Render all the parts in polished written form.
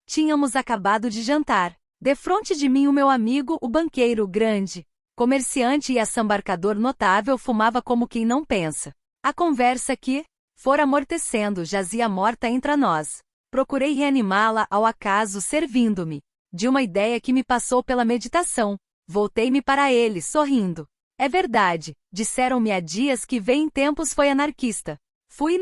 Tínhamos acabado de jantar. Defronte de mim o meu amigo, o banqueiro grande, comerciante e assambarcador notável fumava como quem não pensa. A conversa que fora amortecendo jazia morta entre nós. Procurei reanimá-la ao acaso servindo-me de uma ideia que me passou pela meditação. Voltei-me para ele, sorrindo. É verdade, disseram-me há dias que vê em tempos foi anarquista. Fui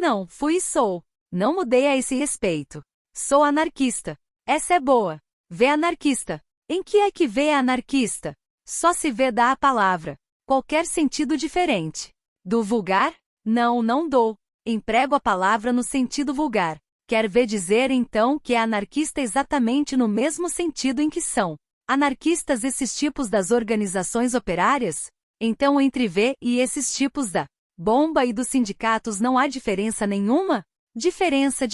e sou. Não mudei a esse respeito. Sou anarquista. Essa é boa. Vê anarquista. Em que é que vê anarquista? Só se vê dá a palavra. Qualquer sentido diferente. Do vulgar? Não dou. Emprego a palavra no sentido vulgar. Quer ver dizer então que é anarquista exatamente no mesmo sentido em que são anarquistas esses tipos das organizações operárias? Então entre V e esses tipos da bomba e dos sindicatos não há diferença nenhuma? Diferença,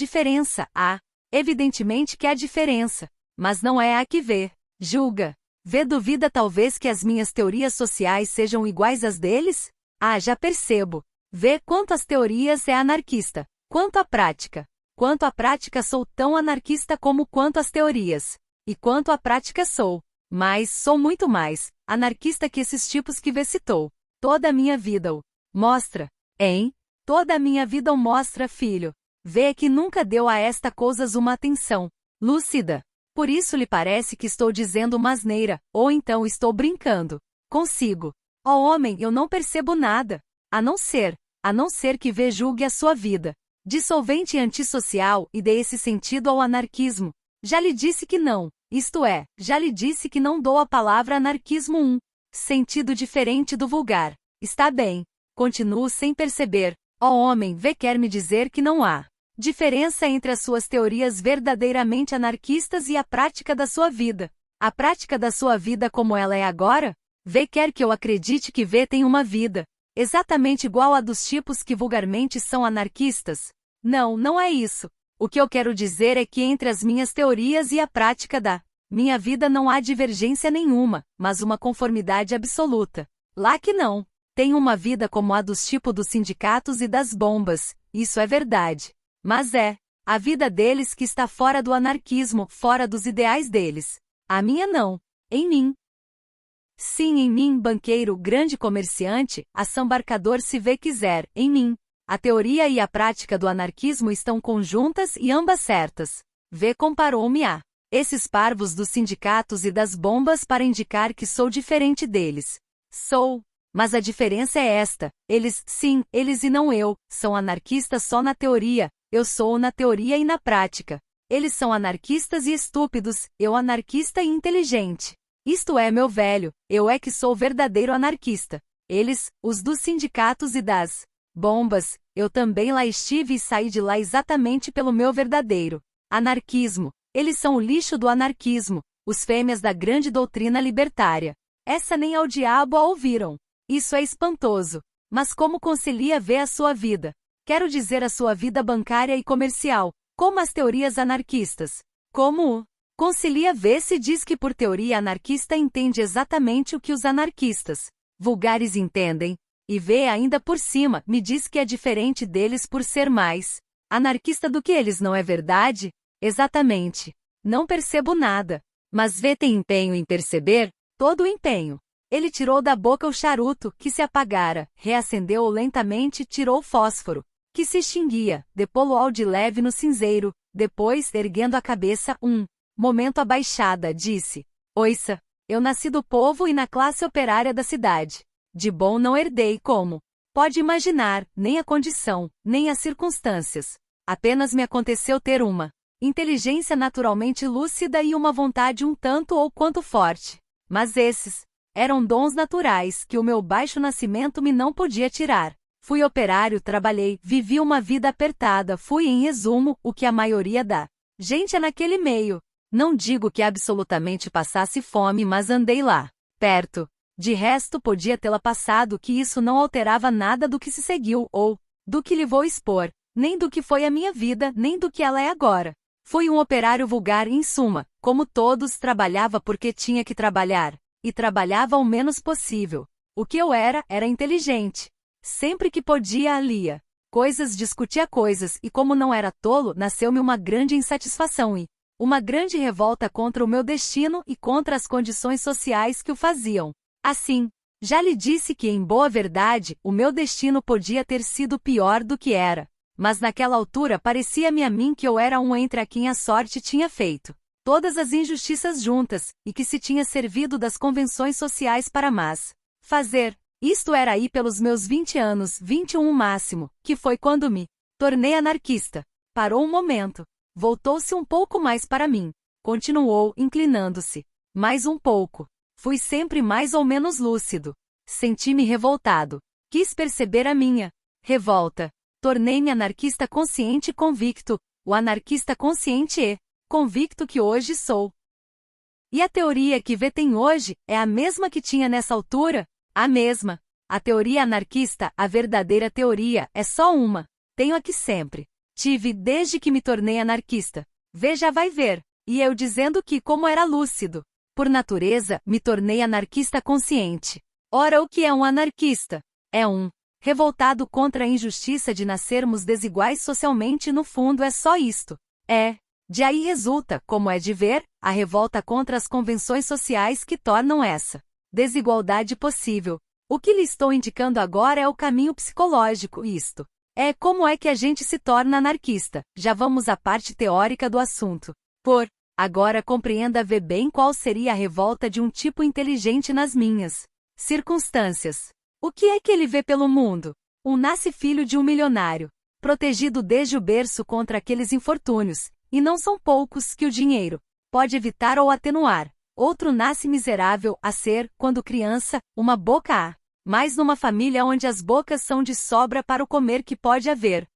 há. Evidentemente que há diferença, mas não é a que V julga. V duvida talvez que as minhas teorias sociais sejam iguais às deles? Ah, já percebo. V quanto às teorias é anarquista. Quanto à prática sou tão anarquista como quanto às teorias. E quanto à prática sou muito mais anarquista que esses tipos que V citou. Toda a minha vida o mostra, hein? Toda a minha vida o mostra, filho. V que nunca deu a esta coisas uma atenção lúcida. Por isso lhe parece que estou dizendo uma asneira, ou então estou brincando consigo. Ó homem, eu não percebo nada, a não ser que V julgue a sua vida dissolvente e antissocial e dê esse sentido ao anarquismo. Já lhe disse que não, isto é, já lhe disse que não dou à palavra anarquismo um sentido diferente do vulgar. Está bem. Continuo sem perceber. Ó homem, V quer me dizer que não há diferença entre as suas teorias verdadeiramente anarquistas e a prática da sua vida. A prática da sua vida como ela é agora? V quer que eu acredite que V tem uma vida exatamente igual à dos tipos que vulgarmente são anarquistas? Não é isso. O que eu quero dizer é que entre as minhas teorias e a prática da minha vida não há divergência nenhuma, mas uma conformidade absoluta. Lá que não. Tenho uma vida como a dos tipos dos sindicatos e das bombas, isso é verdade. Mas é a vida deles que está fora do anarquismo, fora dos ideais deles. A minha não. Em mim. Sim, em mim, banqueiro, grande comerciante, assambarcador se vê quiser, em mim. A teoria e a prática do anarquismo estão conjuntas e ambas certas. V comparou-me a esses parvos dos sindicatos e das bombas para indicar que sou diferente deles. Sou. Mas a diferença é esta. Eles, sim, eles e não eu, são anarquistas só na teoria. Eu sou na teoria e na prática. Eles são anarquistas e estúpidos, eu anarquista e inteligente. Isto é, meu velho, eu é que sou verdadeiro anarquista. Eles, os dos sindicatos e das bombas, eu também lá estive e saí de lá exatamente pelo meu verdadeiro anarquismo. Eles são o lixo do anarquismo, os fêmeas da grande doutrina libertária. Essa nem ao diabo a ouviram. Isso é espantoso. Mas como concilia ver a sua vida? Quero dizer a sua vida bancária e comercial, como as teorias anarquistas. Como concilia ver se diz que por teoria anarquista entende exatamente o que os anarquistas vulgares entendem, e vê ainda por cima, me diz que é diferente deles por ser mais anarquista do que eles, não é verdade? Exatamente. Não percebo nada. Mas V tem empenho em perceber? Todo o empenho. Ele tirou da boca o charuto, que se apagara, reacendeu-o lentamente, tirou o fósforo, que se extinguia, depô-lo de leve no cinzeiro, depois, erguendo a cabeça, momento abaixada, disse: Oiça, eu nasci do povo e na classe operária da cidade. De bom não herdei como pode imaginar, nem a condição, nem as circunstâncias. Apenas me aconteceu ter uma inteligência naturalmente lúcida e uma vontade um tanto ou quanto forte. Mas esses eram dons naturais que o meu baixo nascimento me não podia tirar. Fui operário, trabalhei, vivi uma vida apertada, fui, em resumo, o que a maioria da gente é naquele meio. Não digo que absolutamente passasse fome, mas andei lá, perto. De resto podia tê-la passado, que isso não alterava nada do que se seguiu, ou do que lhe vou expor, nem do que foi a minha vida, nem do que ela é agora. Fui um operário vulgar, em suma, como todos, trabalhava porque tinha que trabalhar, e trabalhava o menos possível. O que eu era inteligente. Sempre que podia, lia coisas, discutia coisas, e como não era tolo, nasceu-me uma grande insatisfação e Uma grande revolta contra o meu destino e contra as condições sociais que o faziam. Assim, já lhe disse que, em boa verdade, o meu destino podia ter sido pior do que era. Mas naquela altura parecia-me a mim que eu era um entre a quem a sorte tinha feito todas as injustiças juntas, e que se tinha servido das convenções sociais para fazer. Isto era aí pelos meus 20 anos, 21 máximo, que foi quando me tornei anarquista. Parou um momento. Voltou-se um pouco mais para mim. Continuou, inclinando-se. Mais um pouco. Fui sempre mais ou menos lúcido. Senti-me revoltado. Quis perceber a minha revolta. Tornei-me anarquista consciente e convicto, o anarquista consciente e convicto que hoje sou. E a teoria que tem hoje é a mesma que tinha nessa altura? A mesma. A teoria anarquista, a verdadeira teoria, é só uma. Tenho aqui sempre. Tive desde que me tornei anarquista. Veja, vai ver. E eu dizendo que, como era lúcido, por natureza, me tornei anarquista consciente. Ora, o que é um anarquista? É um revoltado contra a injustiça de nascermos desiguais socialmente. No fundo é só isto. De aí resulta, como é de ver, a revolta contra as convenções sociais que tornam essa desigualdade possível. O que lhe estou indicando agora é o caminho psicológico, isto. É como é que a gente se torna anarquista. Já vamos à parte teórica do assunto. Agora compreenda bem qual seria a revolta de um tipo inteligente nas minhas circunstâncias. O que é que ele vê pelo mundo? Nasce filho de um milionário, protegido desde o berço contra aqueles infortúnios, e não são poucos que o dinheiro pode evitar ou atenuar. Outro nasce miserável a ser, quando criança, uma boca mas numa família onde as bocas são de sobra para o comer que pode haver.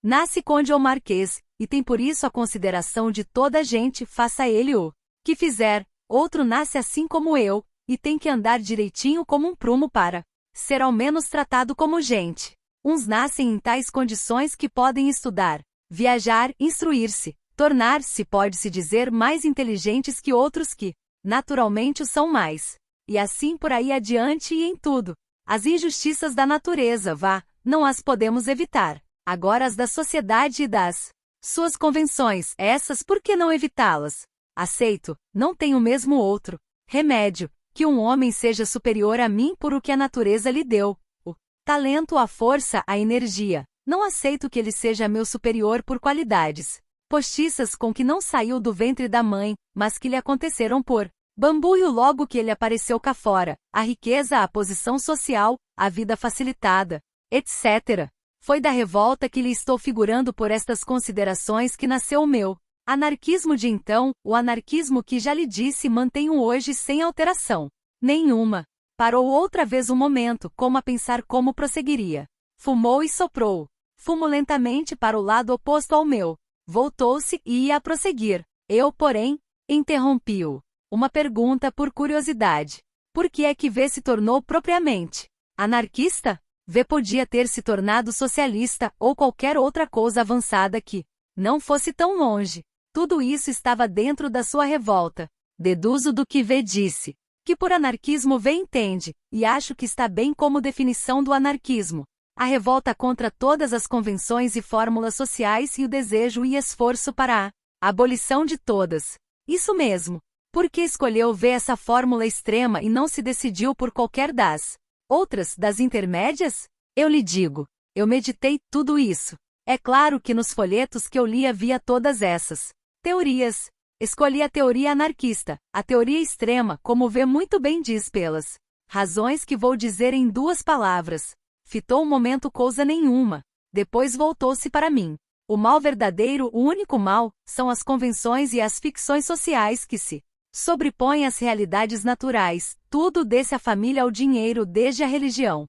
Nasce conde ou marquês, e tem por isso a consideração de toda a gente, faça ele o que fizer. Outro nasce assim como eu, e tem que andar direitinho como um prumo para ser ao menos tratado como gente. Uns nascem em tais condições que podem estudar, viajar, instruir-se, tornar-se, pode-se dizer, mais inteligentes que outros que, naturalmente, o são mais. E assim por aí adiante e em tudo. As injustiças da natureza, não as podemos evitar. Agora as da sociedade e das suas convenções, essas por que não evitá-las? Aceito, não tenho mesmo outro remédio, que um homem seja superior a mim por o que a natureza lhe deu, o talento, a força, a energia. Não aceito que ele seja meu superior por qualidades postiças com que não saiu do ventre da mãe, mas que lhe aconteceram por bambuio logo que ele apareceu cá fora, a riqueza, a posição social, a vida facilitada, etc. Foi da revolta que lhe estou figurando por estas considerações que nasceu o meu anarquismo de então, o anarquismo que já lhe disse mantenho hoje sem alteração nenhuma. Parou outra vez um momento, como a pensar como prosseguiria. Fumou e soprou. Fumo lentamente para o lado oposto ao meu. Voltou-se e ia a prosseguir. Eu, porém, interrompi-o. Uma pergunta por curiosidade. Por que é que V se tornou propriamente anarquista? V podia ter se tornado socialista ou qualquer outra coisa avançada que não fosse tão longe. Tudo isso estava dentro da sua revolta. Deduzo do que V disse, que por anarquismo V entende, e acho que está bem como definição do anarquismo. A revolta contra todas as convenções e fórmulas sociais e o desejo e esforço para a abolição de todas. Isso mesmo. Por que escolheu V essa fórmula extrema e não se decidiu por qualquer das outras, das intermédias? Eu lhe digo, eu meditei tudo isso. É claro que nos folhetos que eu li havia todas essas teorias. Escolhi a teoria anarquista, a teoria extrema, como V muito bem diz, pelas razões que vou dizer em 2 palavras. Fitou um momento coisa nenhuma. Depois voltou-se para mim. O mal verdadeiro, o único mal, são as convenções e as ficções sociais que se sobrepõem às realidades naturais, tudo desde a família ao dinheiro, desde a religião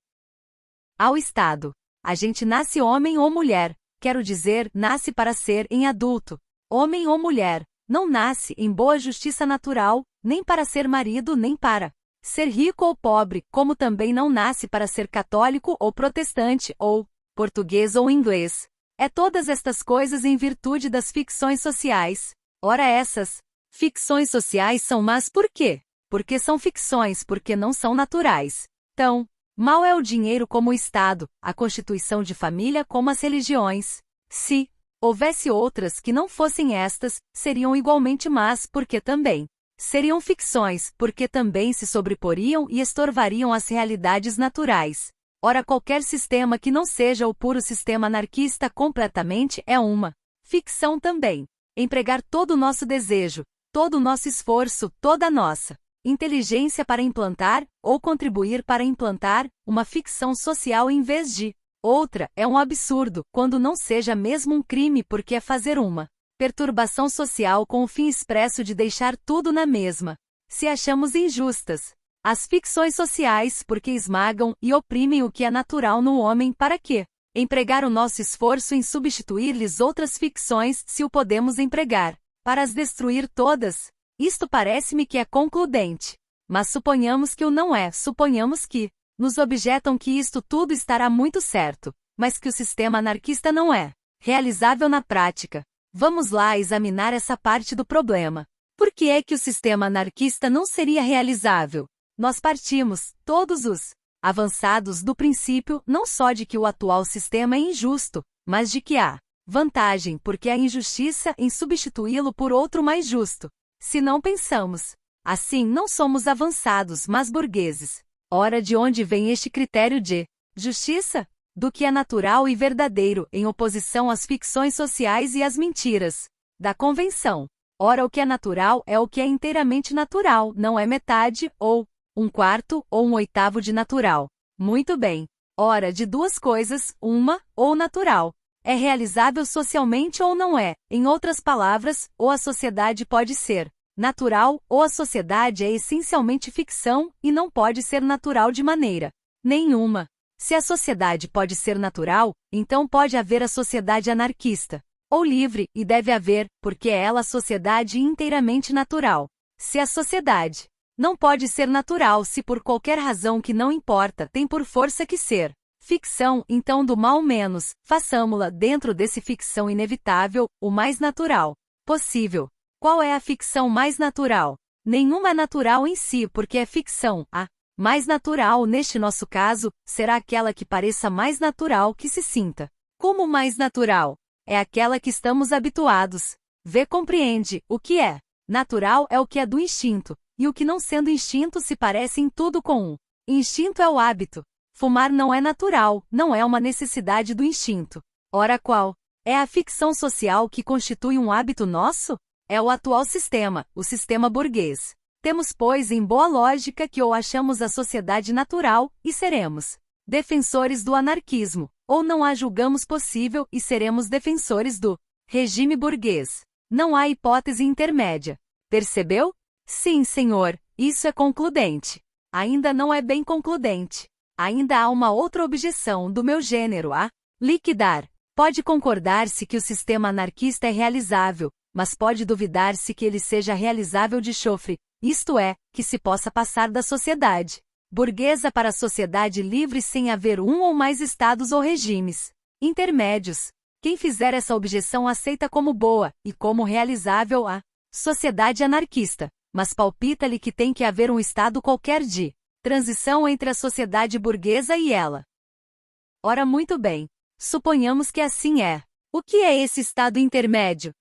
ao Estado. A gente nasce homem ou mulher, quero dizer, nasce para ser em adulto, homem ou mulher, não nasce em boa justiça natural, nem para ser marido nem para ser rico ou pobre, como também não nasce para ser católico ou protestante, ou português ou inglês. É todas estas coisas em virtude das ficções sociais. Ora, essas ficções sociais são más por quê? Porque são ficções, porque não são naturais. Então, mal é o dinheiro como o Estado, a constituição de família como as religiões. Se houvesse outras que não fossem estas, seriam igualmente más, porque também seriam ficções, porque também se sobreporiam e estorvariam as realidades naturais. Ora, qualquer sistema que não seja o puro sistema anarquista completamente é uma ficção também. Empregar todo o nosso desejo, todo o nosso esforço, toda a nossa inteligência para implantar, ou contribuir para implantar, uma ficção social em vez de outra, é um absurdo, quando não seja mesmo um crime, porque é fazer uma perturbação social com o fim expresso de deixar tudo na mesma. Se achamos injustas as ficções sociais, porque esmagam e oprimem o que é natural no homem, para quê empregar o nosso esforço em substituir-lhes outras ficções, se o podemos empregar para as destruir todas? Isto parece-me que é concludente. Mas suponhamos que o não é, suponhamos que nos objetam que isto tudo estará muito certo, mas que o sistema anarquista não é realizável na prática. Vamos lá examinar essa parte do problema. Por que é que o sistema anarquista não seria realizável? Nós partimos, todos os avançados, do princípio não só de que o atual sistema é injusto, mas de que há vantagem, porque há injustiça em substituí-lo por outro mais justo. Se não pensamos assim, não somos avançados, mas burgueses. Ora, de onde vem este critério de justiça? Do que é natural e verdadeiro, em oposição às ficções sociais e às mentiras da convenção. Ora, o que é natural é o que é inteiramente natural, não é metade, ou um quarto, ou um oitavo de natural. Muito bem. Ora, de duas coisas, uma, ou natural, é realizável socialmente ou não é. Em outras palavras, ou a sociedade pode ser natural, ou a sociedade é essencialmente ficção, e não pode ser natural de maneira nenhuma. Se a sociedade pode ser natural, então pode haver a sociedade anarquista, ou livre, e deve haver, porque é ela a sociedade inteiramente natural. Se a sociedade não pode ser natural, se por qualquer razão que não importa, tem por força que ser ficção, então do mal menos, façamo-la dentro desse ficção inevitável, o mais natural possível. Qual é a ficção mais natural? Nenhuma é natural em si, porque é ficção. A mais natural, neste nosso caso, será aquela que pareça mais natural, que se sinta como mais natural. É aquela que estamos habituados. Vê, compreende, o que é natural é o que é do instinto, e o que não sendo instinto se parece em tudo com um instinto é o hábito. Fumar não é natural, não é uma necessidade do instinto. Ora, qual é a ficção social que constitui um hábito nosso? É o atual sistema, o sistema burguês. Temos, pois, em boa lógica que ou achamos a sociedade natural, e seremos defensores do anarquismo, ou não a julgamos possível, e seremos defensores do regime burguês. Não há hipótese intermédia. Percebeu? Sim, senhor, isso é concludente. Ainda não é bem concludente. Ainda há uma outra objeção do meu gênero a liquidar. Pode concordar-se que o sistema anarquista é realizável, mas pode duvidar-se que ele seja realizável de chofre, isto é, que se possa passar da sociedade burguesa para a sociedade livre sem haver um ou mais estados ou regimes intermédios. Quem fizer essa objeção aceita como boa, e como realizável a sociedade anarquista, mas palpita-lhe que tem que haver um estado qualquer de transição entre a sociedade burguesa e ela. Ora, muito bem. Suponhamos que assim é. O que é esse estado intermédio?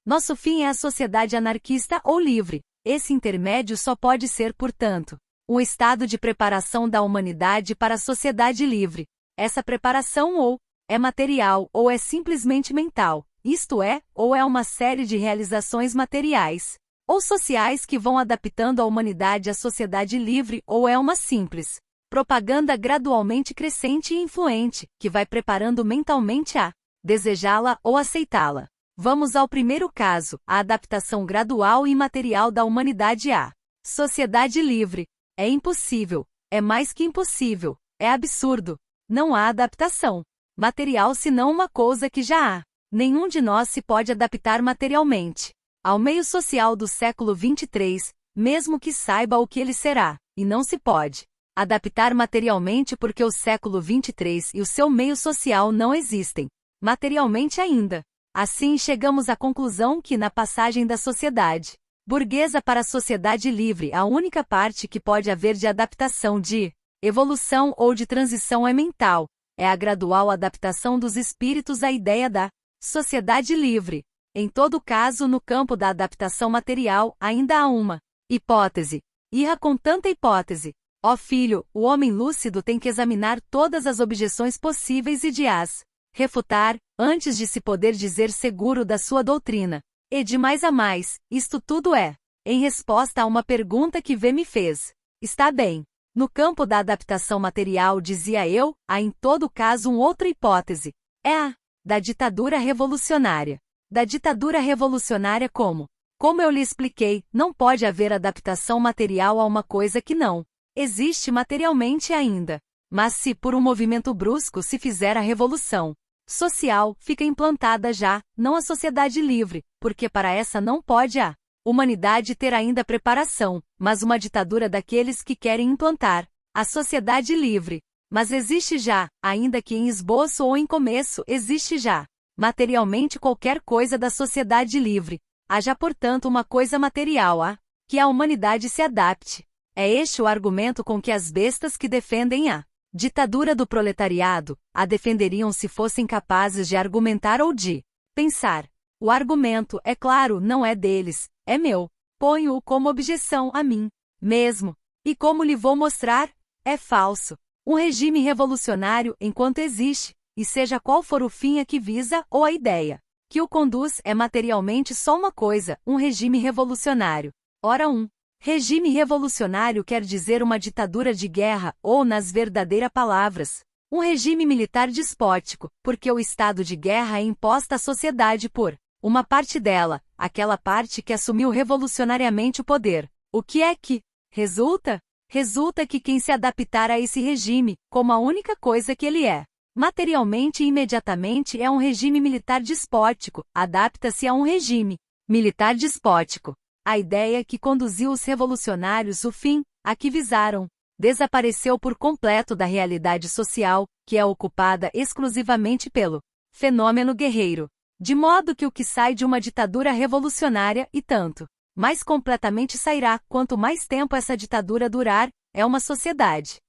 Nosso fim é a sociedade anarquista ou livre. Esse intermédio só pode ser, portanto, um estado de preparação da humanidade para a sociedade livre. Essa preparação ou é material ou é simplesmente mental, isto é, ou é uma série de realizações materiais ou sociais que vão adaptando a humanidade à sociedade livre, ou é uma simples propaganda gradualmente crescente e influente, que vai preparando mentalmente a desejá-la ou aceitá-la. Vamos ao primeiro caso, a adaptação gradual e material da humanidade à sociedade livre. É impossível, é mais que impossível, é absurdo. Não há adaptação material senão uma coisa que já há. Nenhum de nós se pode adaptar materialmente ao meio social do século 23, mesmo que saiba o que ele será, e não se pode adaptar materialmente porque o século 23 e o seu meio social não existem materialmente ainda. Assim chegamos à conclusão que na passagem da sociedade burguesa para a sociedade livre, a única parte que pode haver de adaptação, de evolução ou de transição é mental, é a gradual adaptação dos espíritos à ideia da Sociedade livre. Em todo caso, no campo da adaptação material, ainda há uma hipótese. Irra com tanta hipótese. Ó filho, o homem lúcido tem que examinar todas as objeções possíveis e de as refutar, antes de se poder dizer seguro da sua doutrina. E de mais a mais, isto tudo é em resposta a uma pergunta que V me fez. Está bem. No campo da adaptação material, dizia eu, há em todo caso uma outra hipótese. É a da ditadura revolucionária. Da ditadura revolucionária como? Como eu lhe expliquei, não pode haver adaptação material a uma coisa que não existe materialmente ainda. Mas se por um movimento brusco se fizer a revolução social, fica implantada já, não a sociedade livre, porque para essa não pode a humanidade ter ainda preparação, mas uma ditadura daqueles que querem implantar a sociedade livre. Mas existe já, ainda que em esboço ou em começo, existe já, materialmente qualquer coisa da sociedade livre. Haja, portanto, uma coisa material a que a humanidade se adapte. É este o argumento com que as bestas que defendem a ditadura do proletariado a defenderiam se fossem capazes de argumentar ou de pensar. O argumento, é claro, não é deles, é meu. Ponho-o como objeção a mim mesmo. E como lhe vou mostrar? É falso. Um regime revolucionário, enquanto existe, e seja qual for o fim a que visa ou a ideia que o conduz, é materialmente só uma coisa, um regime revolucionário. Ora, um regime revolucionário quer dizer uma ditadura de guerra, ou, nas verdadeiras palavras, um regime militar despótico, porque o estado de guerra é imposto à sociedade por uma parte dela, aquela parte que assumiu revolucionariamente o poder. O que é que resulta? Resulta que quem se adaptar a esse regime, como a única coisa que ele é, materialmente e imediatamente é um regime militar despótico, adapta-se a um regime militar despótico. A ideia que conduziu os revolucionários o fim, a que visaram, desapareceu por completo da realidade social, que é ocupada exclusivamente pelo fenômeno guerreiro. De modo que o que sai de uma ditadura revolucionária, e tanto mais completamente sairá, quanto mais tempo essa ditadura durar, é uma sociedade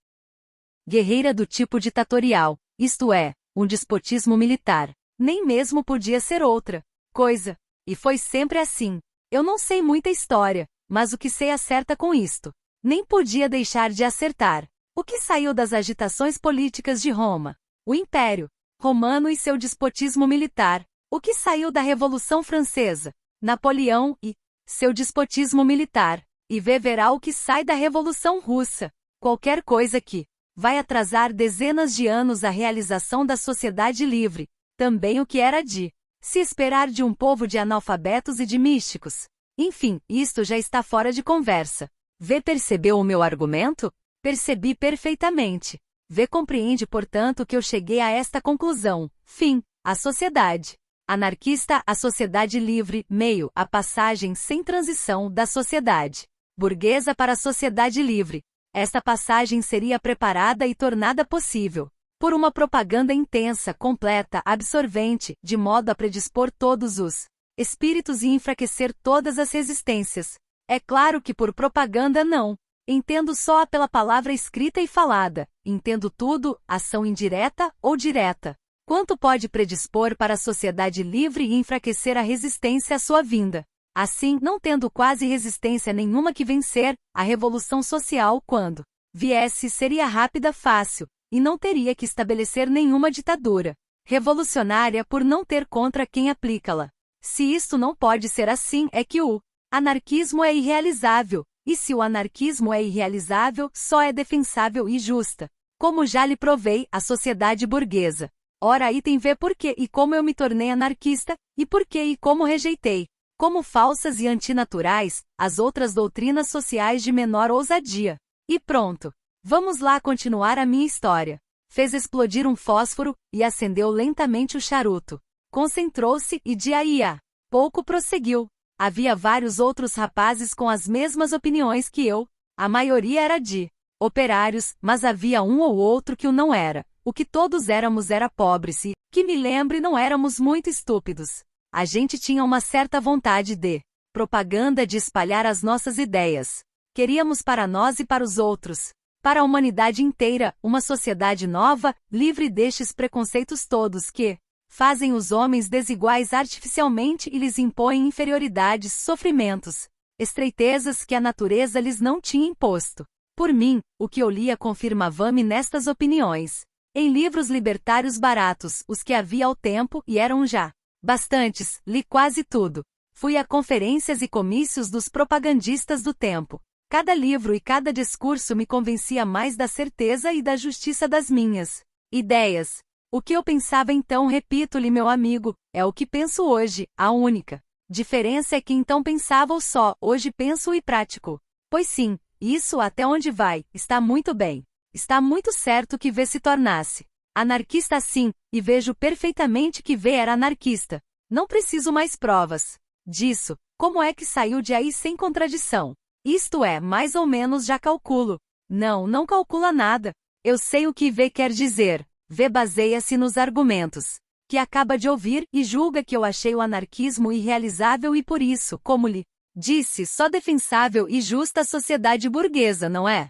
guerreira do tipo ditatorial, isto é, um despotismo militar. Nem mesmo podia ser outra coisa. E foi sempre assim. Eu não sei muita história, mas o que sei acerta com isto. Nem podia deixar de acertar. O que saiu das agitações políticas de Roma? O Império Romano e seu despotismo militar. O que saiu da Revolução Francesa? Napoleão e seu despotismo militar. E verá o que sai da Revolução Russa. Qualquer coisa que vai atrasar dezenas de anos a realização da sociedade livre. Também o que era de se esperar de um povo de analfabetos e de místicos. Enfim, isto já está fora de conversa. V percebeu o meu argumento? Percebi perfeitamente. V compreende, portanto, que eu cheguei a esta conclusão. Fim. A sociedade anarquista, a sociedade livre, meio, a passagem sem transição da sociedade burguesa para a sociedade livre. Esta passagem seria preparada e tornada possível por uma propaganda intensa, completa, absorvente, de modo a predispor todos os espíritos e enfraquecer todas as resistências. É claro que por propaganda não entendo só pela palavra escrita e falada, entendo tudo, ação indireta ou direta. Quanto pode predispor para a sociedade livre e enfraquecer a resistência à sua vinda. Assim, não tendo quase resistência nenhuma que vencer, a revolução social, quando viesse, seria rápida, fácil, e não teria que estabelecer nenhuma ditadura revolucionária por não ter contra quem aplicá-la. Se isto não pode ser assim, é que o anarquismo é irrealizável, e se o anarquismo é irrealizável, só é defensável e justa. Como já lhe provei, a sociedade burguesa. Ora, aí tem ver por que e como eu me tornei anarquista, e por que e como rejeitei, como falsas e antinaturais, as outras doutrinas sociais de menor ousadia. E pronto. Vamos lá continuar a minha história. Fez explodir um fósforo, e acendeu lentamente o charuto. Concentrou-se e de aí a pouco prosseguiu. Havia vários outros rapazes com as mesmas opiniões que eu. A maioria era de operários, mas havia um ou outro que o não era. O que todos éramos era pobres e, que me lembre, não éramos muito estúpidos. A gente tinha uma certa vontade de propaganda, de espalhar as nossas ideias. Queríamos para nós e para os outros, para a humanidade inteira, uma sociedade nova, livre destes preconceitos todos que Fazem os homens desiguais artificialmente e lhes impõem inferioridades, sofrimentos, estreitezas que a natureza lhes não tinha imposto. Por mim, o que eu lia confirmava-me nestas opiniões. Em livros libertários baratos, os que havia ao tempo, e eram já bastantes, li quase tudo. Fui a conferências e comícios dos propagandistas do tempo. Cada livro e cada discurso me convencia mais da certeza e da justiça das minhas ideias. O que eu pensava então, repito-lhe, meu amigo, é o que penso hoje, a única diferença é que então pensava só, hoje penso e prático. Pois sim, isso até onde vai, está muito bem. Está muito certo que V se tornasse anarquista sim, e vejo perfeitamente que V era anarquista. Não preciso mais provas disso. Como é que saiu de aí sem contradição? Isto é, mais ou menos já calculo. Não calcula nada. Eu sei o que V quer dizer. V baseia-se nos argumentos que acaba de ouvir e julga que eu achei o anarquismo irrealizável e por isso, como lhe disse, só defensável e justa a sociedade burguesa, não é?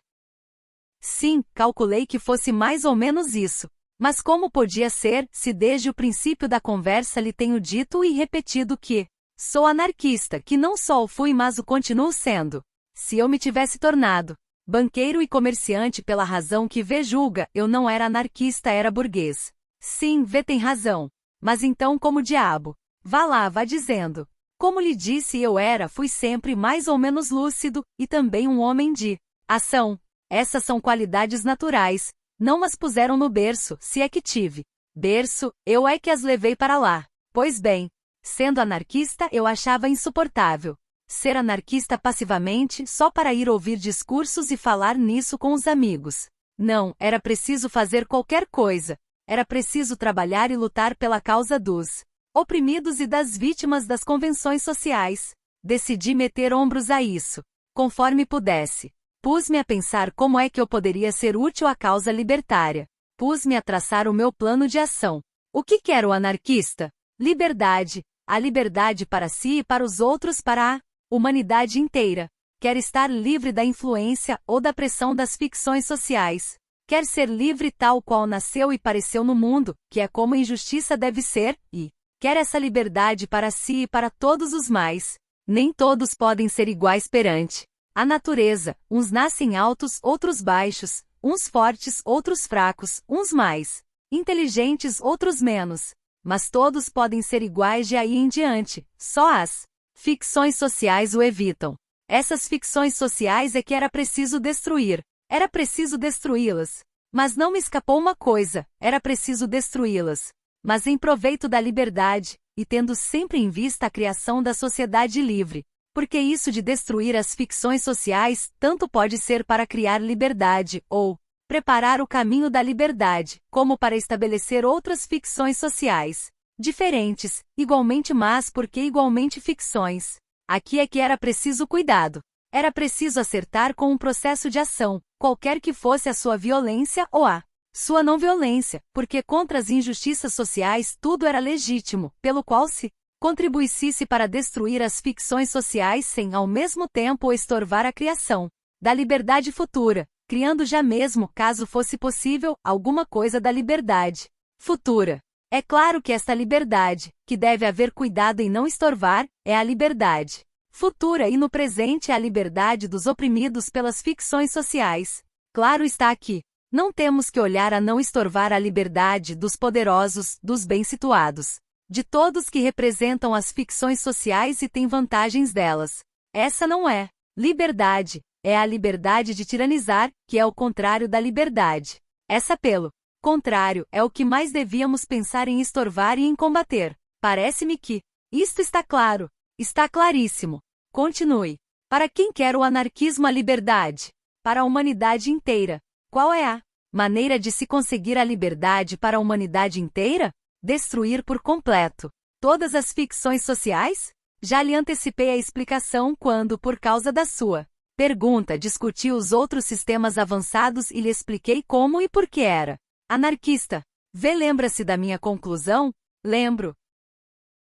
Sim, calculei que fosse mais ou menos isso. Mas como podia ser, se desde o princípio da conversa lhe tenho dito e repetido que sou anarquista, que não só o fui mas o continuo sendo. Se eu me tivesse tornado banqueiro e comerciante pela razão que V julga, eu não era anarquista, era burguês. Sim, V tem razão. Mas então como diabo? Vá lá, vá dizendo. Como lhe disse, fui sempre mais ou menos lúcido, e também um homem de ação. Essas são qualidades naturais, não as puseram no berço, se é que tive berço, eu é que as levei para lá. Pois bem, sendo anarquista eu achava insuportável ser anarquista passivamente só para ir ouvir discursos e falar nisso com os amigos. Não, era preciso fazer qualquer coisa, era preciso trabalhar e lutar pela causa dos oprimidos e das vítimas das convenções sociais. Decidi meter ombros a isso, conforme pudesse. Pus-me a pensar como é que eu poderia ser útil à causa libertária. Pus-me a traçar o meu plano de ação. O que quer o anarquista? Liberdade. A liberdade para si e para os outros, para a humanidade inteira. Quer estar livre da influência ou da pressão das ficções sociais. Quer ser livre tal qual nasceu e pareceu no mundo, que é como a injustiça deve ser, e quer essa liberdade para si e para todos os mais. Nem todos podem ser iguais perante a natureza, uns nascem altos, outros baixos, uns fortes, outros fracos, uns mais inteligentes, outros menos. Mas todos podem ser iguais de aí em diante, só as ficções sociais o evitam. Essas ficções sociais é que era preciso destruir. Era preciso destruí-las. Mas não me escapou uma coisa, era preciso destruí-las. Mas em proveito da liberdade, e tendo sempre em vista a criação da sociedade livre. Porque isso de destruir as ficções sociais tanto pode ser para criar liberdade, ou preparar o caminho da liberdade, como para estabelecer outras ficções sociais, diferentes, igualmente mas porque igualmente ficções. Aqui é que era preciso cuidado. Era preciso acertar com um processo de ação, qualquer que fosse a sua violência ou a sua não violência, porque contra as injustiças sociais tudo era legítimo, pelo qual se contribuísse para destruir as ficções sociais sem ao mesmo tempo estorvar a criação da liberdade futura, criando já mesmo, caso fosse possível, alguma coisa da liberdade futura. É claro que esta liberdade, que deve haver cuidado em não estorvar, é a liberdade futura e no presente é a liberdade dos oprimidos pelas ficções sociais. Claro está aqui. Não temos que olhar a não estorvar a liberdade dos poderosos, dos bem-situados, de todos que representam as ficções sociais e têm vantagens delas. Essa não é liberdade, é a liberdade de tiranizar, que é o contrário da liberdade. Essa, pelo contrário, é o que mais devíamos pensar em estorvar e em combater. Parece-me que isto está claro, está claríssimo. Continue. Para quem quer o anarquismo a liberdade? Para a humanidade inteira. Qual é a maneira de se conseguir a liberdade para a humanidade inteira? Destruir por completo todas as ficções sociais? Já lhe antecipei a explicação quando, por causa da sua pergunta, discuti os outros sistemas avançados e lhe expliquei como e por que era anarquista. Lembra-se da minha conclusão? Lembro.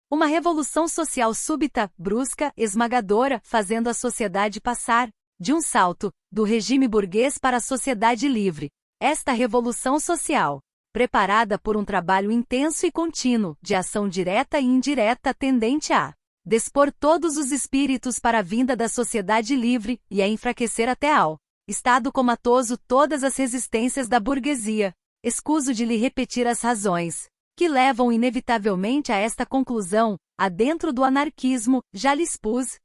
Uma revolução social súbita, brusca, esmagadora, fazendo a sociedade passar, de um salto, do regime burguês para a sociedade livre. Esta revolução social preparada por um trabalho intenso e contínuo, de ação direta e indireta tendente a dispor todos os espíritos para a vinda da sociedade livre e a enfraquecer até ao estado comatoso todas as resistências da burguesia. Escuso de lhe repetir as razões que levam inevitavelmente a esta conclusão, adentro do anarquismo, já lhe expus,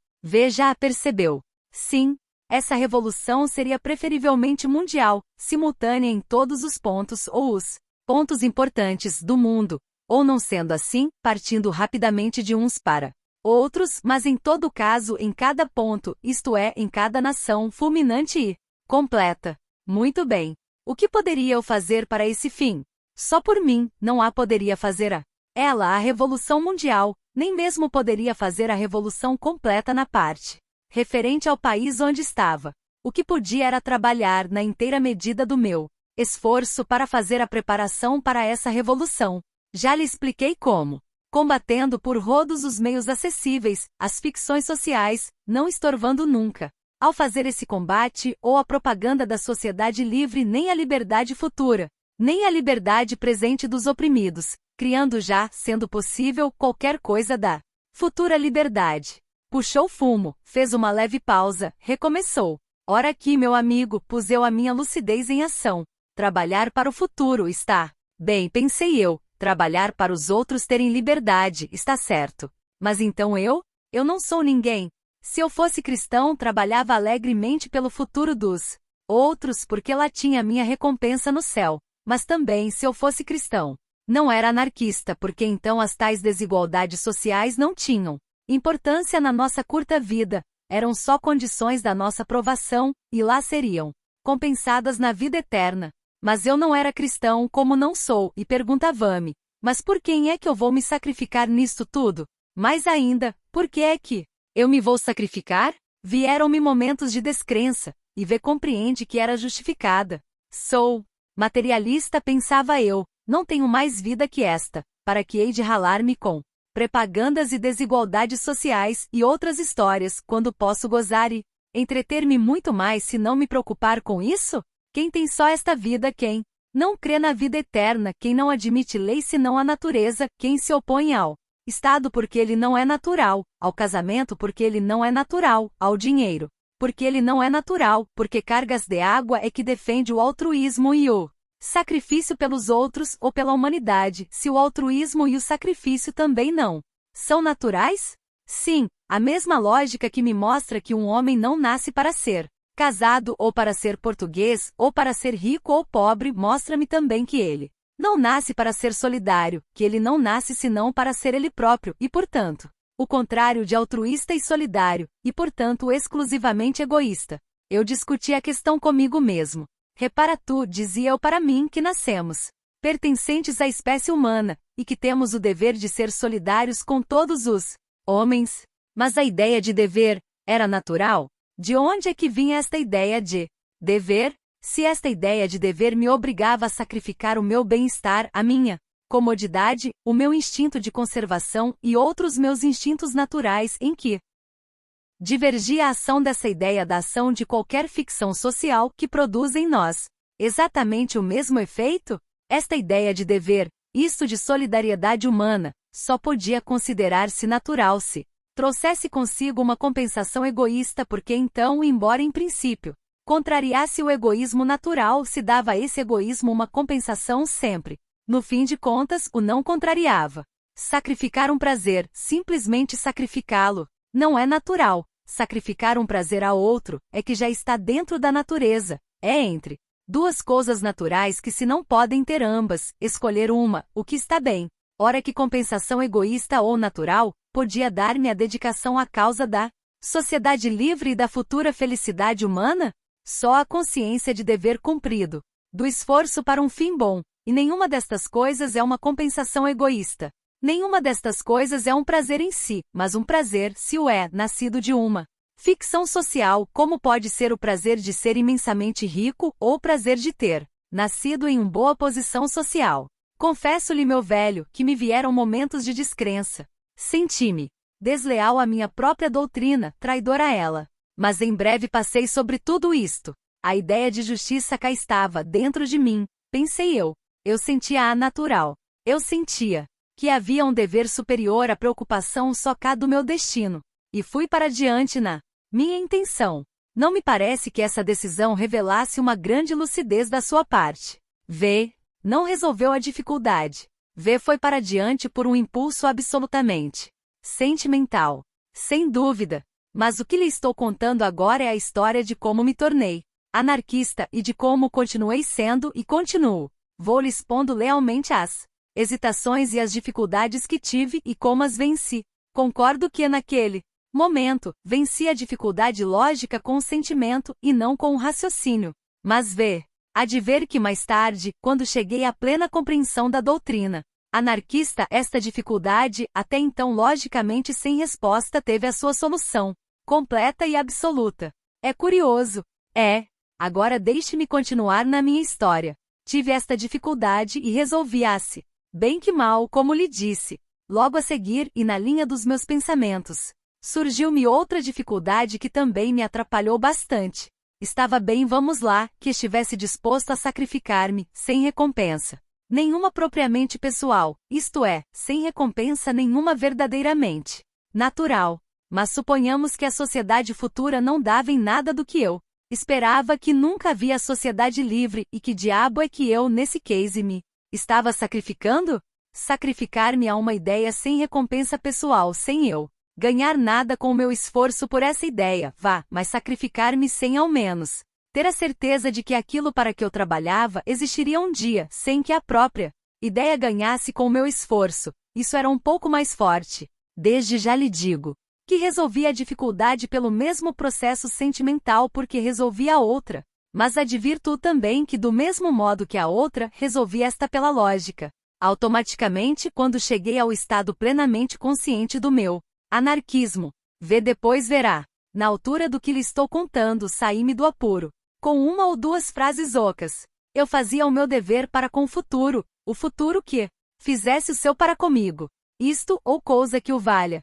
já a percebeu. Sim, essa revolução seria preferivelmente mundial, simultânea em todos os pontos ou os pontos importantes do mundo, ou não sendo assim, partindo rapidamente de uns para outros, mas em todo caso em cada ponto, isto é, em cada nação fulminante e completa. Muito bem. O que poderia eu fazer para esse fim? Só por mim, não a poderia fazer a revolução mundial, nem mesmo poderia fazer a revolução completa na parte referente ao país onde estava. O que podia era trabalhar na inteira medida do meu esforço para fazer a preparação para essa revolução. Já lhe expliquei como. Combatendo por rodos os meios acessíveis, as ficções sociais, não estorvando nunca, ao fazer esse combate, ou a propaganda da sociedade livre nem a liberdade futura, nem a liberdade presente dos oprimidos, criando já, sendo possível, qualquer coisa da futura liberdade. Puxou fumo, fez uma leve pausa, recomeçou. Ora aqui, meu amigo, pus eu a minha lucidez em ação. Trabalhar para o futuro está bem, pensei eu. Trabalhar para os outros terem liberdade, está certo. Mas então eu não sou ninguém. Se eu fosse cristão, trabalhava alegremente pelo futuro dos outros, porque lá tinha minha recompensa no céu. Mas também, se eu fosse cristão, não era anarquista, porque então as tais desigualdades sociais não tinham importância na nossa curta vida, eram só condições da nossa provação, e lá seriam compensadas na vida eterna. Mas eu não era cristão como não sou, e perguntava-me, mas por quem é que eu vou me sacrificar nisto tudo? Mais ainda, por que é que eu me vou sacrificar? Vieram-me momentos de descrença, e compreende que era justificada. Sou materialista, pensava eu, não tenho mais vida que esta, para que hei de ralar-me com propagandas e desigualdades sociais e outras histórias, quando posso gozar e entreter-me muito mais se não me preocupar com isso? Quem tem só esta vida, quem não crê na vida eterna, quem não admite lei senão a natureza, quem se opõe ao Estado porque ele não é natural, ao casamento porque ele não é natural, ao dinheiro porque ele não é natural, porque cargas de água é que defende o altruísmo e o sacrifício pelos outros ou pela humanidade, se o altruísmo e o sacrifício também não são naturais? Sim, a mesma lógica que me mostra que um homem não nasce para ser casado ou para ser português, ou para ser rico ou pobre, mostra-me também que ele não nasce para ser solidário, que ele não nasce senão para ser ele próprio, e portanto, o contrário de altruísta e solidário, e portanto exclusivamente egoísta. Eu discuti a questão comigo mesmo. Repara tu, dizia eu para mim, que nascemos pertencentes à espécie humana, e que temos o dever de ser solidários com todos os homens. Mas a ideia de dever era natural? De onde é que vinha esta ideia de dever? Se esta ideia de dever me obrigava a sacrificar o meu bem-estar, a minha comodidade, o meu instinto de conservação e outros meus instintos naturais, em que divergia a ação dessa ideia da ação de qualquer ficção social que produz em nós exatamente o mesmo efeito? Esta ideia de dever, isto de solidariedade humana, só podia considerar-se natural se trouxesse consigo uma compensação egoísta, porque então, embora em princípio contrariasse o egoísmo natural, se dava a esse egoísmo uma compensação sempre. No fim de contas, o não contrariava. Sacrificar um prazer, simplesmente sacrificá-lo, não é natural. Sacrificar um prazer a outro, é que já está dentro da natureza. É entre duas coisas naturais que se não podem ter ambas, escolher uma, o que está bem. Ora, que compensação egoísta ou natural podia dar-me a dedicação à causa da sociedade livre e da futura felicidade humana? Só a consciência de dever cumprido, do esforço para um fim bom, e nenhuma destas coisas é uma compensação egoísta. Nenhuma destas coisas é um prazer em si, mas um prazer, se o é, nascido de uma ficção social, como pode ser o prazer de ser imensamente rico ou o prazer de ter nascido em uma boa posição social. Confesso-lhe, meu velho, que me vieram momentos de descrença. Senti-me desleal à minha própria doutrina, traidor a ela. Mas em breve passei sobre tudo isto. A ideia de justiça cá estava dentro de mim, pensei eu. Eu sentia a natural. Eu sentia que havia um dever superior à preocupação só do meu destino. E fui para diante na minha intenção. Não me parece que essa decisão revelasse uma grande lucidez da sua parte. V. Não resolveu a dificuldade. V foi para diante por um impulso absolutamente sentimental. Sem dúvida. Mas o que lhe estou contando agora é a história de como me tornei anarquista e de como continuei sendo e continuo. Vou lhe expondo lealmente as hesitações e as dificuldades que tive e como as venci. Concordo que naquele momento, venci a dificuldade lógica com o sentimento e não com o raciocínio. Mas há de ver que mais tarde, quando cheguei à plena compreensão da doutrina anarquista, esta dificuldade, até então logicamente sem resposta, teve a sua solução, completa e absoluta. É curioso. Agora deixe-me continuar na minha história. Tive esta dificuldade e resolvi-a-se. Bem que mal, como lhe disse. Logo a seguir, e na linha dos meus pensamentos, surgiu-me outra dificuldade que também me atrapalhou bastante. Estava bem, vamos lá, que estivesse disposto a sacrificar-me, sem recompensa nenhuma propriamente pessoal, isto é, sem recompensa nenhuma verdadeiramente natural. Mas suponhamos que a sociedade futura não dava em nada do que eu esperava, que nunca havia a sociedade livre, e que diabo é que eu, nesse case, me estava sacrificando? Sacrificar-me a uma ideia sem recompensa pessoal, sem eu ganhar nada com o meu esforço por essa ideia, mas sacrificar-me sem ao menos ter a certeza de que aquilo para que eu trabalhava existiria um dia, sem que a própria ideia ganhasse com o meu esforço. Isso era um pouco mais forte. Desde já lhe digo que resolvi a dificuldade pelo mesmo processo sentimental porque resolvi a outra. Mas advirto também que do mesmo modo que a outra, resolvi esta pela lógica. Automaticamente, quando cheguei ao estado plenamente consciente do meu anarquismo. Depois verá. Na altura do que lhe estou contando, saí-me do apuro. Com uma ou duas frases ocas. Eu fazia o meu dever para com o futuro que fizesse o seu para comigo. Isto, ou coisa que o valha.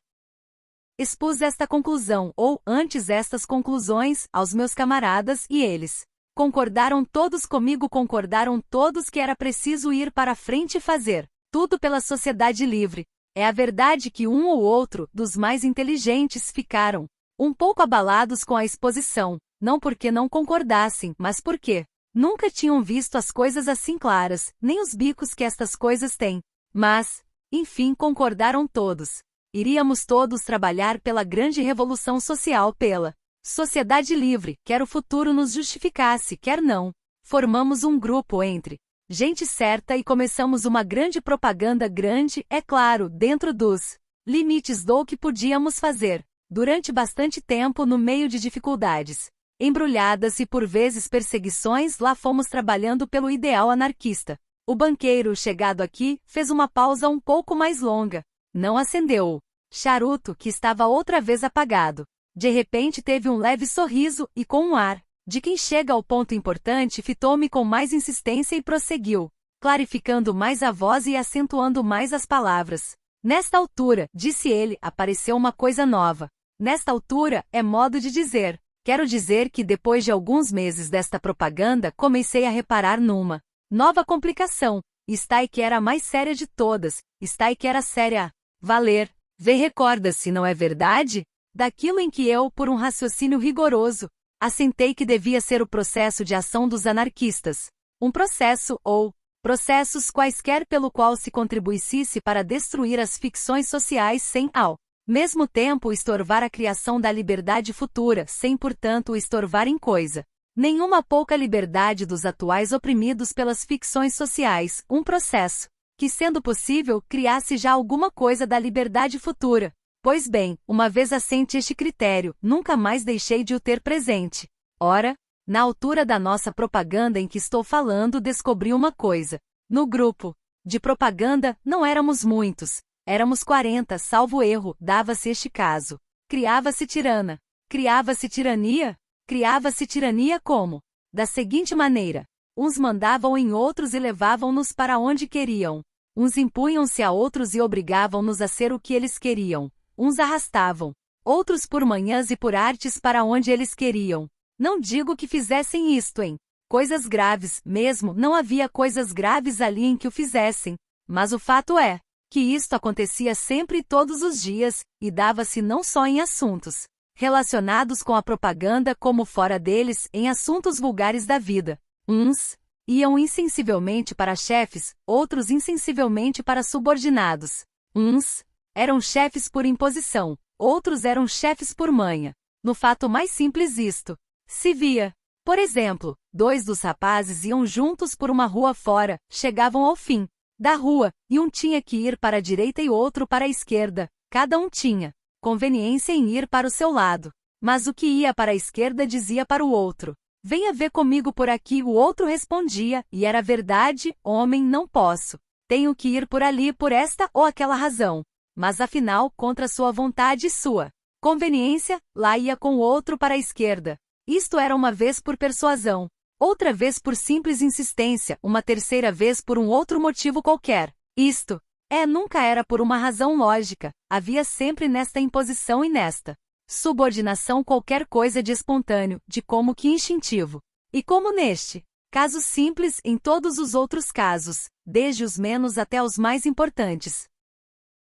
Expus esta conclusão, ou, antes estas conclusões, aos meus camaradas, e eles concordaram todos comigo, concordaram todos que era preciso ir para a frente e fazer tudo pela sociedade livre. É a verdade que um ou outro, dos mais inteligentes, ficaram um pouco abalados com a exposição, não porque não concordassem, mas porque nunca tinham visto as coisas assim claras, nem os bicos que estas coisas têm. Mas, enfim, concordaram todos. Iríamos todos trabalhar pela grande revolução social, pela sociedade livre, quer o futuro nos justificasse, quer não. Formamos um grupo entre gente certa e começamos uma grande propaganda, grande, é claro, dentro dos limites do que podíamos fazer. Durante bastante tempo, no meio de dificuldades embrulhadas e por vezes perseguições, lá fomos trabalhando pelo ideal anarquista. O banqueiro, chegado aqui, fez uma pausa um pouco mais longa. Não acendeu o charuto, que estava outra vez apagado. De repente teve um leve sorriso, e com um ar de quem chega ao ponto importante, fitou-me com mais insistência e prosseguiu, clarificando mais a voz e acentuando mais as palavras. Nesta altura, disse ele, apareceu uma coisa nova. Nesta altura, é modo de dizer. Quero dizer que depois de alguns meses desta propaganda, comecei a reparar numa nova complicação. Está aí que era a mais séria de todas. Está aí que era séria a valer. Recorda-se, não é verdade? Daquilo em que eu, por um raciocínio rigoroso, assentei que devia ser o processo de ação dos anarquistas. Um processo, ou processos quaisquer pelo qual se contribuísse para destruir as ficções sociais sem, ao mesmo tempo, estorvar a criação da liberdade futura, sem, portanto, estorvar em coisa nenhuma pouca liberdade dos atuais oprimidos pelas ficções sociais. Um processo que, sendo possível, criasse já alguma coisa da liberdade futura. Pois bem, uma vez assente este critério, nunca mais deixei de o ter presente. Ora, na altura da nossa propaganda em que estou falando, descobri uma coisa. No grupo de propaganda, não éramos muitos. Éramos 40, salvo erro, dava-se este caso. Criava-se tirana. Criava-se tirania? Criava-se tirania como? Da seguinte maneira. Uns mandavam em outros e levavam-nos para onde queriam. Uns impunham-se a outros e obrigavam-nos a ser o que eles queriam. Uns arrastavam outros por manhãs e por artes para onde eles queriam. Não digo que fizessem isto em Coisas graves, mesmo, não havia coisas graves ali em que o fizessem. Mas o fato é que isto acontecia sempre e todos os dias, e dava-se não só em assuntos relacionados com a propaganda como fora deles, em assuntos vulgares da vida. Uns iam insensivelmente para chefes, outros insensivelmente para subordinados. Uns eram chefes por imposição, outros eram chefes por manha. No fato mais simples isto se via. Por exemplo, 2 dos rapazes iam juntos por uma rua fora, chegavam ao fim da rua, e um tinha que ir para a direita e outro para a esquerda. Cada um tinha conveniência em ir para o seu lado. Mas o que ia para a esquerda dizia para o outro: venha ver comigo por aqui. O outro respondia, e era verdade: homem, não posso. Tenho que ir por ali por esta ou aquela razão. Mas afinal, contra sua vontade e sua conveniência, lá ia com o outro para a esquerda. Isto era uma vez por persuasão, outra vez por simples insistência, uma terceira vez por um outro motivo qualquer. Isto nunca era por uma razão lógica. Havia sempre nesta imposição e nesta subordinação qualquer coisa de espontâneo, de como que instintivo. E como neste caso simples, em todos os outros casos, desde os menos até os mais importantes.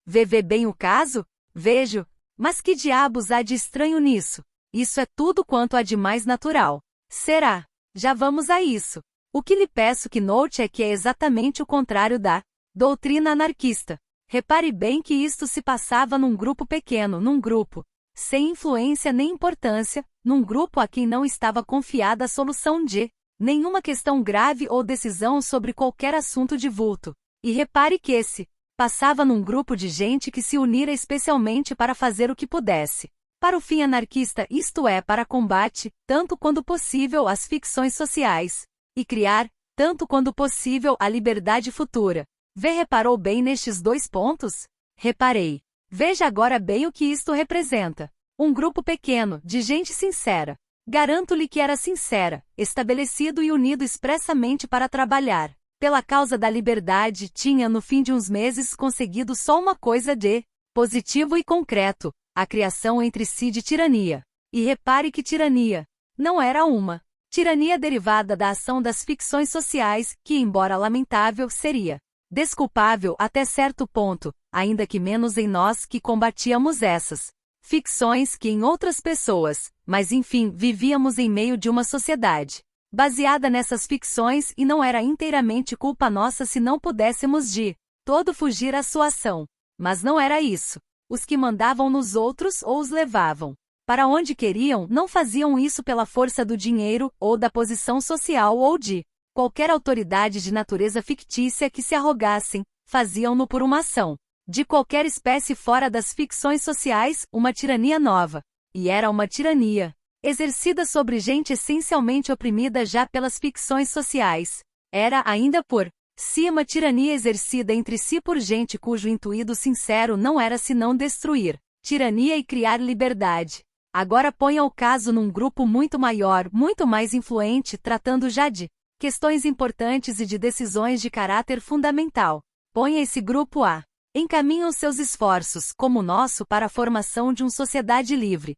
Vê bem o caso? Vejo. Mas que diabos há de estranho nisso? Isso é tudo quanto há de mais natural. Será? Já vamos a isso. O que lhe peço que note é que é exatamente o contrário da doutrina anarquista. Repare bem que isto se passava num grupo pequeno, num grupo sem influência nem importância, num grupo a quem não estava confiada a solução de nenhuma questão grave ou decisão sobre qualquer assunto de vulto. E repare que esse passava num grupo de gente que se unira especialmente para fazer o que pudesse para o fim anarquista, isto é, para combate, tanto quando possível, às ficções sociais, e criar, tanto quando possível, a liberdade futura. Reparou bem nestes 2 pontos? Reparei. Veja agora bem o que isto representa. Um grupo pequeno, de gente sincera. Garanto-lhe que era sincera, estabelecido e unido expressamente para trabalhar pela causa da liberdade, tinha no fim de uns meses conseguido só uma coisa de positivo e concreto: a criação entre si de tirania. E repare que tirania não era uma tirania derivada da ação das ficções sociais, que, embora lamentável, seria desculpável até certo ponto, ainda que menos em nós que combatíamos essas ficções que em outras pessoas, mas enfim, vivíamos em meio de uma sociedade baseada nessas ficções, e não era inteiramente culpa nossa se não pudéssemos de todo fugir à sua ação. Mas não era isso. Os que mandavam nos outros ou os levavam para onde queriam não faziam isso pela força do dinheiro, ou da posição social ou de qualquer autoridade de natureza fictícia que se arrogassem, faziam-no por uma ação de qualquer espécie fora das ficções sociais, uma tirania nova. E era uma tirania exercida sobre gente essencialmente oprimida já pelas ficções sociais. Era ainda por si uma tirania exercida entre si por gente cujo intuído sincero não era senão destruir tirania e criar liberdade. Agora ponha o caso num grupo muito maior, muito mais influente, tratando já de questões importantes e de decisões de caráter fundamental. Ponha esse grupo a encaminham seus esforços, como o nosso, para a formação de uma sociedade livre.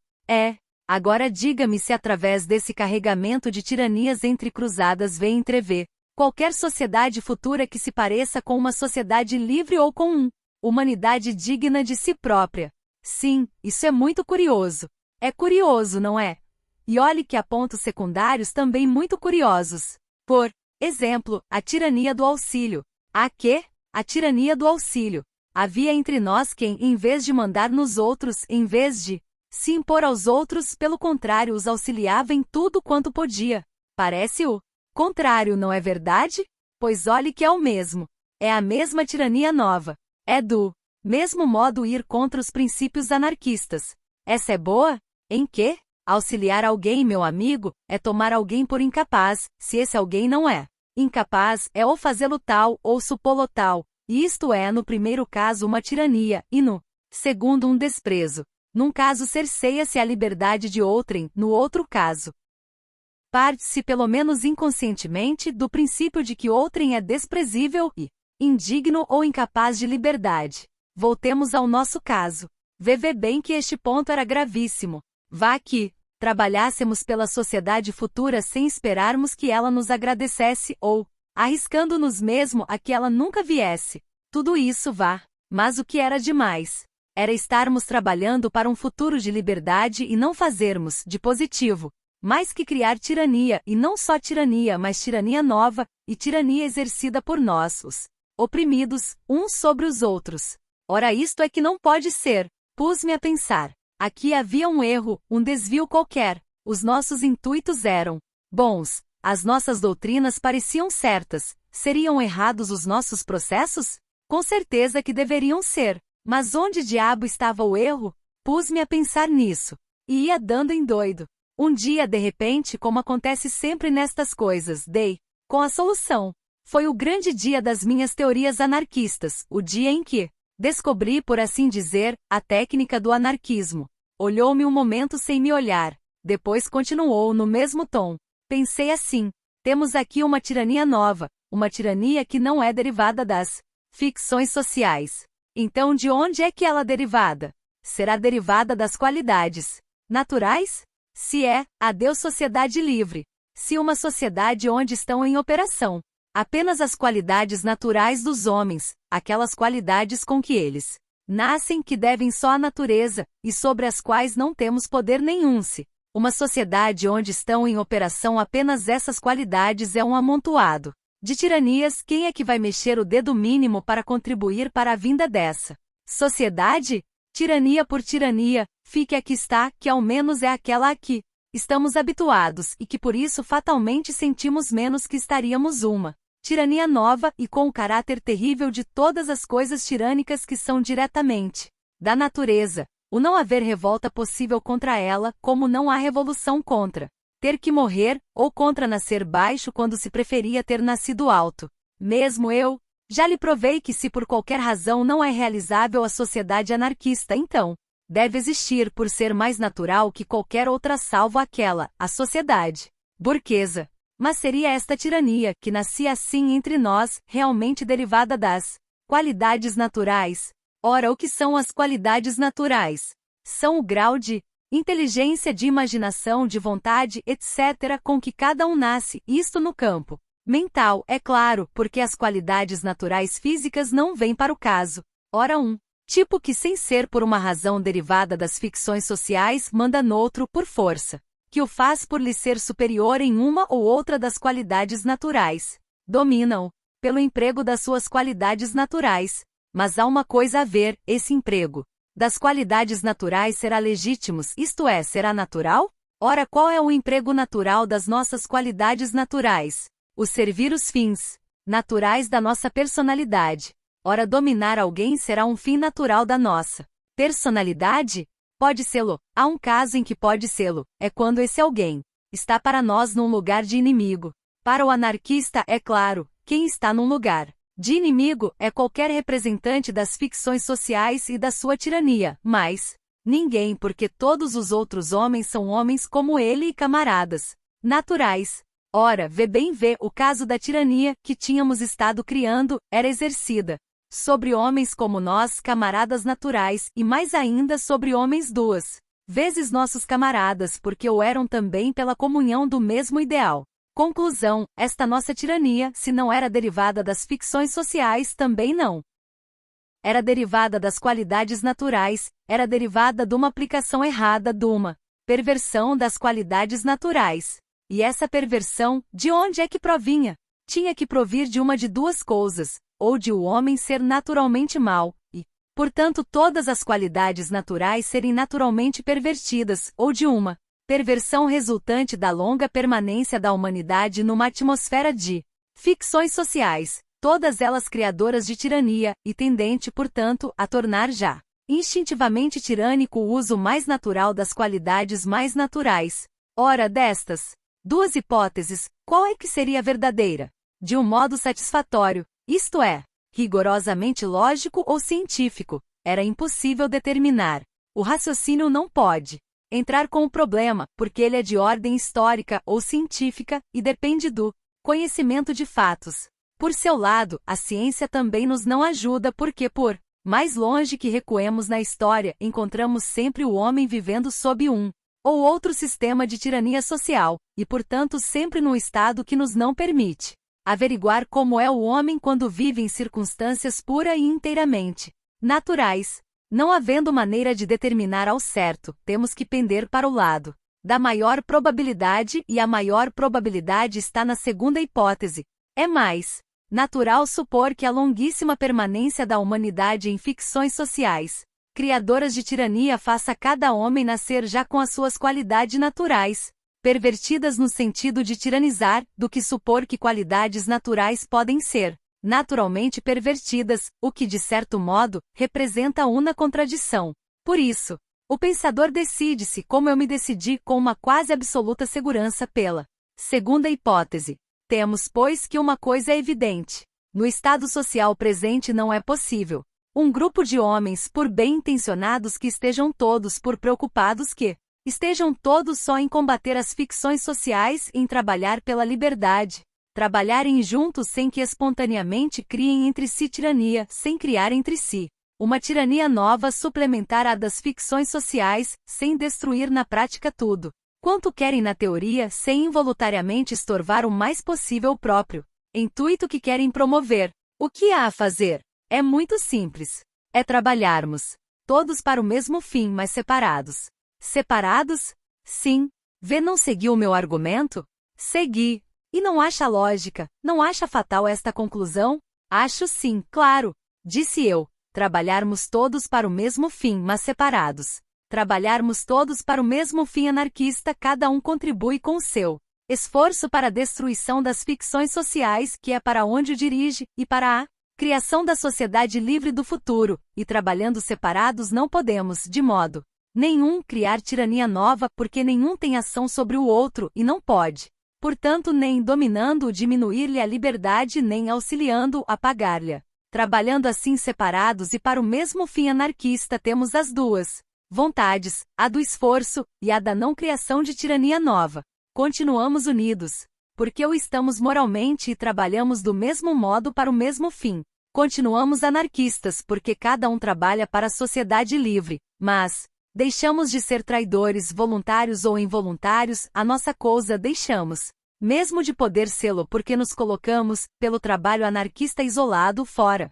Agora diga-me se através desse carregamento de tiranias entrecruzadas vê entrever qualquer sociedade futura que se pareça com uma sociedade livre ou com uma humanidade digna de si própria. Sim, isso é muito curioso. É curioso, não é? E olhe que há pontos secundários também muito curiosos. Por exemplo, a tirania do auxílio. A quê? A tirania do auxílio. Havia entre nós quem, em vez de mandar nos outros, em vez de se impor aos outros, pelo contrário, os auxiliava em tudo quanto podia. Parece o contrário, não é verdade? Pois olhe que é o mesmo. É a mesma tirania nova. É do mesmo modo ir contra os princípios anarquistas. Essa é boa? Em que? Auxiliar alguém, meu amigo, é tomar alguém por incapaz, se esse alguém não é incapaz, é ou fazê-lo tal, ou supô-lo tal. E isto é, no primeiro caso, uma tirania, e no segundo, um desprezo. Num caso, cerceia-se a liberdade de outrem, no outro caso, parte-se, pelo menos inconscientemente, do princípio de que outrem é desprezível e indigno ou incapaz de liberdade. Voltemos ao nosso caso. Vê bem que este ponto era gravíssimo. Vá aqui. trabalhássemos pela sociedade futura sem esperarmos que ela nos agradecesse ou, arriscando-nos mesmo a que ela nunca viesse. Tudo isso vá, mas o que era demais era estarmos trabalhando para um futuro de liberdade e não fazermos, de positivo, mais que criar tirania, e não só tirania, mas tirania nova, e tirania exercida por nós, os oprimidos, uns sobre os outros. Ora, isto é que não pode ser. Pus-me a pensar. Aqui havia um erro, um desvio qualquer. Os nossos intuitos eram bons, as nossas doutrinas pareciam certas. Seriam errados os nossos processos? Com certeza que deveriam ser. Mas onde diabo estava o erro? Pus-me a pensar nisso. E ia dando em doido. Um dia, de repente, como acontece sempre nestas coisas, dei com a solução. Foi o grande dia das minhas teorias anarquistas, o dia em que descobri, por assim dizer, a técnica do anarquismo. Olhou-me um momento sem me olhar. Depois continuou no mesmo tom. Pensei assim: temos aqui uma tirania nova, uma tirania que não é derivada das ficções sociais. Então de onde é que ela é derivada? Será derivada das qualidades naturais? Se é, adeus sociedade livre. Se uma sociedade onde estão em operação apenas as qualidades naturais dos homens, aquelas qualidades com que eles nascem que devem só à natureza, e sobre as quais não temos poder nenhum. Se uma sociedade onde estão em operação apenas essas qualidades é um amontoado de tiranias, quem é que vai mexer o dedo mínimo para contribuir para a vinda dessa sociedade? Tirania por tirania, fique a que está, que ao menos é aquela a que estamos habituados e que por isso fatalmente sentimos menos que estaríamos uma tirania nova e com o caráter terrível de todas as coisas tirânicas que são diretamente da natureza, o não haver revolta possível contra ela, como não há revolução contra ter que morrer, ou contra nascer baixo quando se preferia ter nascido alto. Mesmo eu já lhe provei que se por qualquer razão não é realizável a sociedade anarquista, então deve existir por ser mais natural que qualquer outra salvo aquela, a sociedade burguesa. Mas seria esta tirania, que nascia assim entre nós, realmente derivada das qualidades naturais? Ora, o que são as qualidades naturais? São o grau de inteligência, de imaginação, de vontade, etc., com que cada um nasce, isto no campo mental, é claro, porque as qualidades naturais físicas não vêm para o caso. Ora, um tipo que, sem ser por uma razão derivada das ficções sociais, manda noutro por força, que o faz por lhe ser superior em uma ou outra das qualidades naturais. Domina-o pelo emprego das suas qualidades naturais. Mas há uma coisa a ver, esse emprego das qualidades naturais será legítimo, isto é, será natural? Ora, qual é o emprego natural das nossas qualidades naturais? O servir os fins naturais da nossa personalidade. Ora, dominar alguém será um fim natural da nossa personalidade? Pode sê-lo. Há um caso em que pode sê-lo, é quando esse alguém está para nós num lugar de inimigo. Para o anarquista, é claro, quem está num lugar de inimigo é qualquer representante das ficções sociais e da sua tirania, mas ninguém, porque todos os outros homens são homens como ele e camaradas naturais. Ora, vê, o caso da tirania que tínhamos estado criando era exercida sobre homens como nós, camaradas naturais, e mais ainda sobre homens duas vezes nossos camaradas, porque o eram também pela comunhão do mesmo ideal. Conclusão, esta nossa tirania, se não era derivada das ficções sociais, também não era derivada das qualidades naturais, era derivada de uma aplicação errada, de uma perversão das qualidades naturais. E essa perversão, de onde é que provinha? Tinha que provir de uma de duas coisas, ou de o homem ser naturalmente mau, e, portanto, todas as qualidades naturais serem naturalmente pervertidas, ou de uma perversão resultante da longa permanência da humanidade numa atmosfera de ficções sociais, todas elas criadoras de tirania, e tendente, portanto, a tornar já instintivamente tirânico o uso mais natural das qualidades mais naturais. Ora, destas duas hipóteses, qual é que seria verdadeira? De um modo satisfatório, isto é, rigorosamente lógico ou científico, era impossível determinar. O raciocínio não pode entrar com o problema, porque ele é de ordem histórica ou científica, e depende do conhecimento de fatos. Por seu lado, a ciência também nos não ajuda porque, por mais longe que recuemos na história, encontramos sempre o homem vivendo sob um ou outro sistema de tirania social, e portanto sempre num estado que nos não permite averiguar como é o homem quando vive em circunstâncias pura e inteiramente naturais. Não havendo maneira de determinar ao certo, temos que pender para o lado da maior probabilidade, e a maior probabilidade está na segunda hipótese. É mais natural supor que a longuíssima permanência da humanidade em ficções sociais, criadoras de tirania, faça cada homem nascer já com as suas qualidades naturais, pervertidas no sentido de tiranizar, do que supor que qualidades naturais podem ser naturalmente pervertidas, o que de certo modo representa uma contradição. Por isso, o pensador decide-se, como eu me decidi com uma quase absoluta segurança, pela segunda hipótese. Temos, pois, que uma coisa é evidente. No estado social presente não é possível um grupo de homens por bem intencionados que estejam todos por preocupados que estejam todos só em combater as ficções sociais, em trabalhar pela liberdade, trabalharem juntos sem que espontaneamente criem entre si tirania, sem criar entre si uma tirania nova suplementar à das ficções sociais, sem destruir na prática tudo quanto querem na teoria, sem involuntariamente estorvar o mais possível o próprio intuito que querem promover. O que há a fazer? É muito simples. É trabalharmos todos para o mesmo fim, mas separados. Separados? Sim. Vê, não seguiu o meu argumento? Segui. E não acha lógica, não acha fatal esta conclusão? Acho sim, claro. Disse eu. Trabalharmos todos para o mesmo fim, mas separados. Trabalharmos todos para o mesmo fim anarquista, cada um contribui com o seu esforço para a destruição das ficções sociais, que é para onde o dirige, e para a criação da sociedade livre do futuro, e trabalhando separados não podemos, de modo nenhum, criar tirania nova, porque nenhum tem ação sobre o outro, e não pode, portanto, nem dominando-o diminuir-lhe a liberdade, nem auxiliando-o apagar-lhe. Trabalhando assim separados e para o mesmo fim anarquista, temos as duas vontades, a do esforço e a da não criação de tirania nova. Continuamos unidos, porque o estamos moralmente e trabalhamos do mesmo modo para o mesmo fim. Continuamos anarquistas porque cada um trabalha para a sociedade livre, mas deixamos de ser traidores, voluntários ou involuntários, a nossa coisa deixamos mesmo de poder sê-lo porque nos colocamos, pelo trabalho anarquista isolado, fora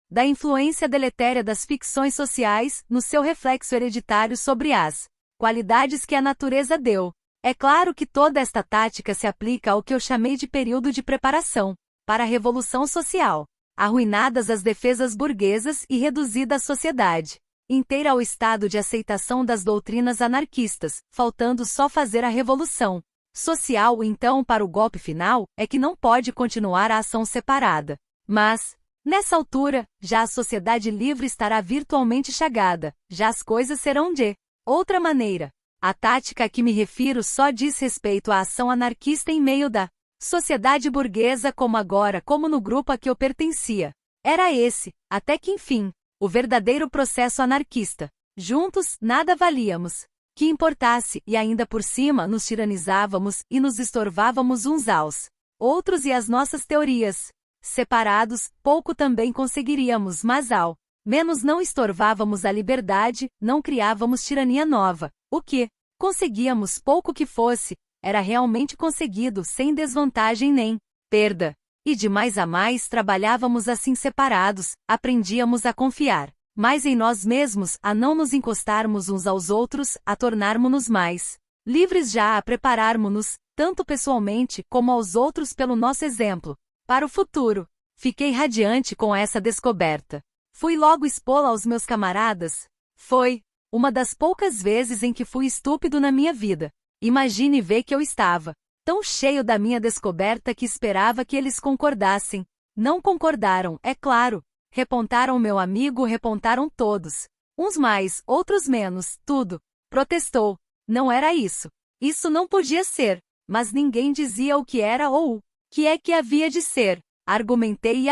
da influência deletéria das ficções sociais, no seu reflexo hereditário sobre as qualidades que a natureza deu. É claro que toda esta tática se aplica ao que eu chamei de período de preparação para a Revolução Social. Arruinadas as defesas burguesas e reduzida a sociedade inteira ao estado de aceitação das doutrinas anarquistas, faltando só fazer a revolução social, então, para o golpe final, é que não pode continuar a ação separada. Mas, nessa altura, já a sociedade livre estará virtualmente chagada, já as coisas serão de outra maneira. A tática a que me refiro só diz respeito à ação anarquista em meio da sociedade burguesa, como agora, como no grupo a que eu pertencia. Era esse, até que enfim, o verdadeiro processo anarquista. Juntos, nada valíamos que importasse, e ainda por cima nos tiranizávamos e nos estorvávamos uns aos outros e as nossas teorias. Separados, pouco também conseguiríamos, mas ao menos não estorvávamos a liberdade, não criávamos tirania nova. O que conseguíamos, pouco que fosse, era realmente conseguido, sem desvantagem nem perda. E de mais a mais trabalhávamos assim separados, aprendíamos a confiar mais em nós mesmos, a não nos encostarmos uns aos outros, a tornarmos-nos mais livres, já a prepararmos-nos, tanto pessoalmente como aos outros pelo nosso exemplo, para o futuro. Fiquei radiante com essa descoberta. Fui logo expô-la aos meus camaradas. Foi uma das poucas vezes em que fui estúpido na minha vida. Imagine ver que eu estava tão cheio da minha descoberta que esperava que eles concordassem. Não concordaram, é claro. Repontaram meu amigo, repontaram todos. Uns mais, outros menos, tudo. Protestou. Não era isso. Isso não podia ser. Mas ninguém dizia o que era ou o que é que havia de ser. Argumentei,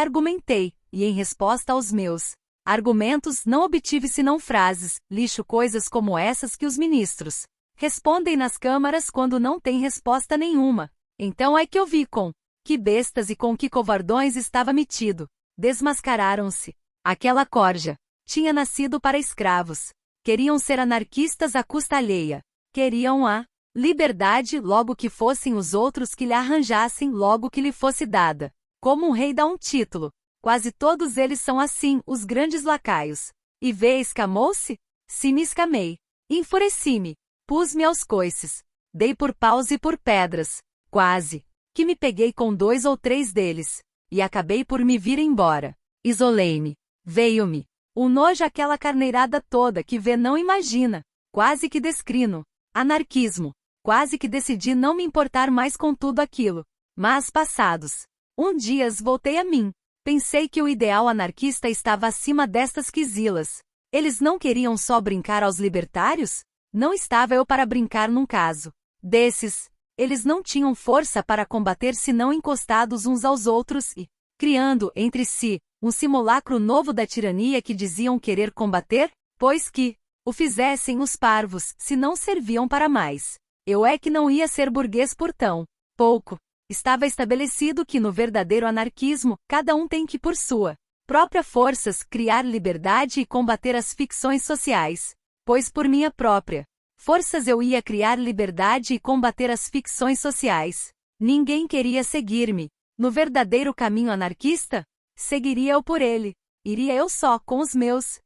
e em resposta aos meus argumentos não obtive senão frases, lixo, coisas como essas que os ministros respondem nas câmaras quando não têm resposta nenhuma. Então é que eu vi com que bestas e com que covardões estava metido. Desmascararam-se. Aquela corja tinha nascido para escravos. Queriam ser anarquistas à custa alheia. Queriam a liberdade logo que fossem os outros que lhe arranjassem logo que lhe fosse dada. Como um rei dá um título. Quase todos eles são assim, os grandes lacaios. E vê, escamou-se? Se me escamei. Enfureci-me. Pus-me aos coices. Dei por paus e por pedras. Quase. Que me peguei com 2 ou 3 deles. E acabei por me vir embora. Isolei-me. Veio-me o nojo, aquela carneirada toda que vê não imagina. Quase que descrino. Anarquismo. Quase que decidi não me importar mais com tudo aquilo. Mas passados dias voltei a mim. Pensei que o ideal anarquista estava acima destas quisilas. Eles não queriam só brincar aos libertários? Não estava eu para brincar num caso desses. Eles não tinham força para combater senão encostados uns aos outros e, criando entre si, um simulacro novo da tirania que diziam querer combater, pois que o fizessem os parvos, se não serviam para mais. Eu é que não ia ser burguês por tão pouco. Estava estabelecido que no verdadeiro anarquismo, cada um tem que por sua própria forças criar liberdade e combater as ficções sociais. Pois por minha própria forças eu ia criar liberdade e combater as ficções sociais. Ninguém queria seguir-me. No verdadeiro caminho anarquista, seguiria eu por ele. Iria eu só, com os meus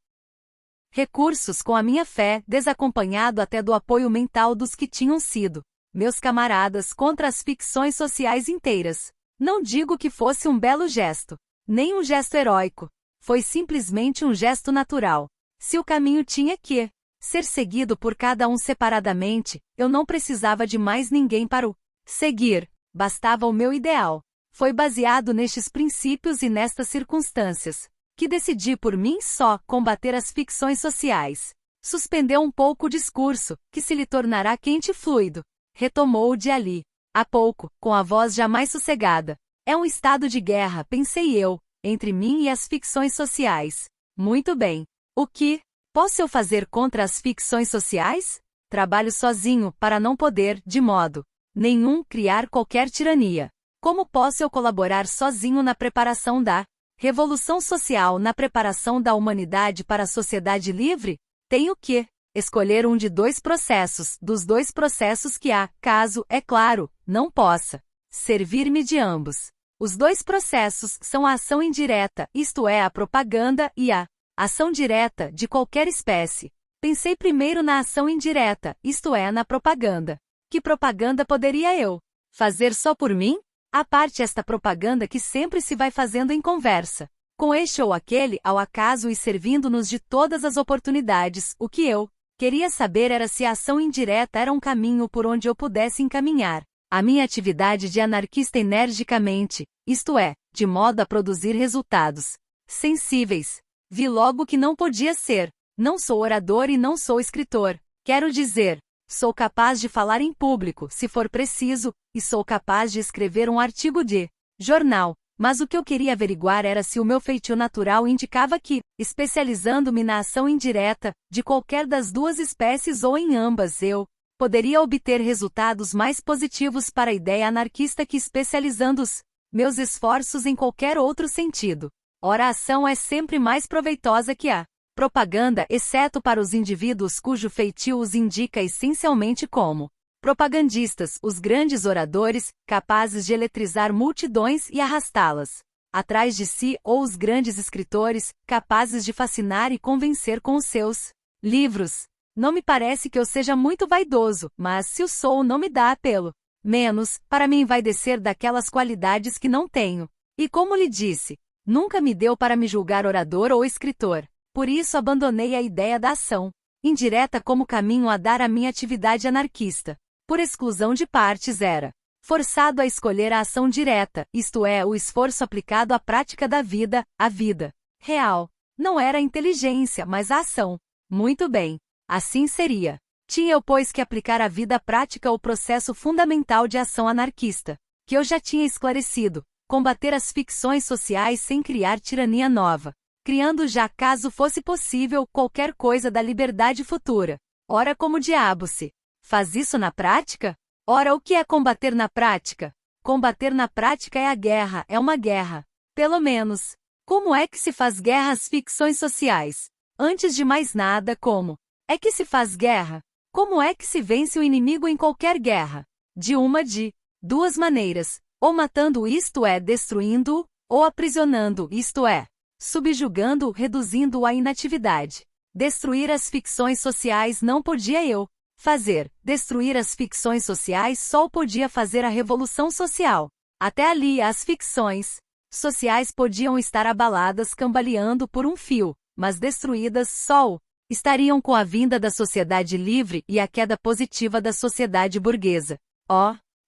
recursos, com a minha fé, desacompanhado até do apoio mental dos que tinham sido meus camaradas contra as ficções sociais inteiras. Não digo que fosse um belo gesto, nem um gesto heróico. Foi simplesmente um gesto natural. Se o caminho tinha que ser seguido por cada um separadamente, eu não precisava de mais ninguém para o seguir. Bastava o meu ideal. Foi baseado nestes princípios e nestas circunstâncias que decidi por mim só combater as ficções sociais. Suspendeu um pouco o discurso, que se lhe tornará quente e fluido. Retomou-o de ali a pouco, com a voz já mais sossegada. É um estado de guerra, pensei eu, entre mim e as ficções sociais. Muito bem. O que posso eu fazer contra as ficções sociais? Trabalho sozinho, para não poder, de modo nenhum, criar qualquer tirania. Como posso eu colaborar sozinho na preparação da revolução social, na preparação da humanidade para a sociedade livre? Tenho que escolher um de 2 processos, dos 2 processos que há, caso, é claro, não possa servir-me de ambos. Os 2 processos são a ação indireta, isto é, a propaganda, e a ação direta, de qualquer espécie. Pensei primeiro na ação indireta, isto é, na propaganda. Que propaganda poderia eu fazer só por mim? À parte esta propaganda que sempre se vai fazendo em conversa, com este ou aquele, ao acaso e servindo-nos de todas as oportunidades, o que eu queria saber era se a ação indireta era um caminho por onde eu pudesse encaminhar a minha atividade de anarquista energicamente, isto é, de modo a produzir resultados sensíveis. Vi logo que não podia ser. Não sou orador e não sou escritor. Quero dizer, sou capaz de falar em público, se for preciso, e sou capaz de escrever um artigo de jornal. Mas o que eu queria averiguar era se o meu feitio natural indicava que, especializando-me na ação indireta, de qualquer das 2 espécies ou em ambas, eu poderia obter resultados mais positivos para a ideia anarquista que especializando os meus esforços em qualquer outro sentido. Ora, a ação é sempre mais proveitosa que a propaganda, exceto para os indivíduos cujo feitio os indica essencialmente como propagandistas, os grandes oradores, capazes de eletrizar multidões e arrastá-las atrás de si, ou os grandes escritores, capazes de fascinar e convencer com os seus livros. Não me parece que eu seja muito vaidoso, mas se o sou não me dá pelo menos, para me envaidecer daquelas qualidades que não tenho. E como lhe disse, nunca me deu para me julgar orador ou escritor. Por isso abandonei a ideia da ação indireta como caminho a dar à minha atividade anarquista. Por exclusão de partes era forçado a escolher a ação direta, isto é, o esforço aplicado à prática da vida, a vida real. Não era a inteligência, mas a ação. Muito bem. Assim seria. Tinha eu, pois, que aplicar à vida prática o processo fundamental de ação anarquista, que eu já tinha esclarecido, combater as ficções sociais sem criar tirania nova, criando já, caso fosse possível, qualquer coisa da liberdade futura. Ora, como diabo se faz isso na prática? Ora, o que é combater na prática? Combater na prática é a guerra, é uma guerra. Pelo menos. Como é que se faz guerra às ficções sociais? Antes de mais nada, como é que se faz guerra? Como é que se vence o inimigo em qualquer guerra? De uma de duas maneiras, ou matando, isto é, destruindo-o, ou aprisionando, isto é, subjugando-o, reduzindo-o à inatividade. Destruir as ficções sociais não podia eu fazer. Destruir as ficções sociais só podia fazer a revolução social. Até ali as ficções sociais podiam estar abaladas, cambaleando por um fio, mas destruídas só estariam com a vinda da sociedade livre e a queda positiva da sociedade burguesa.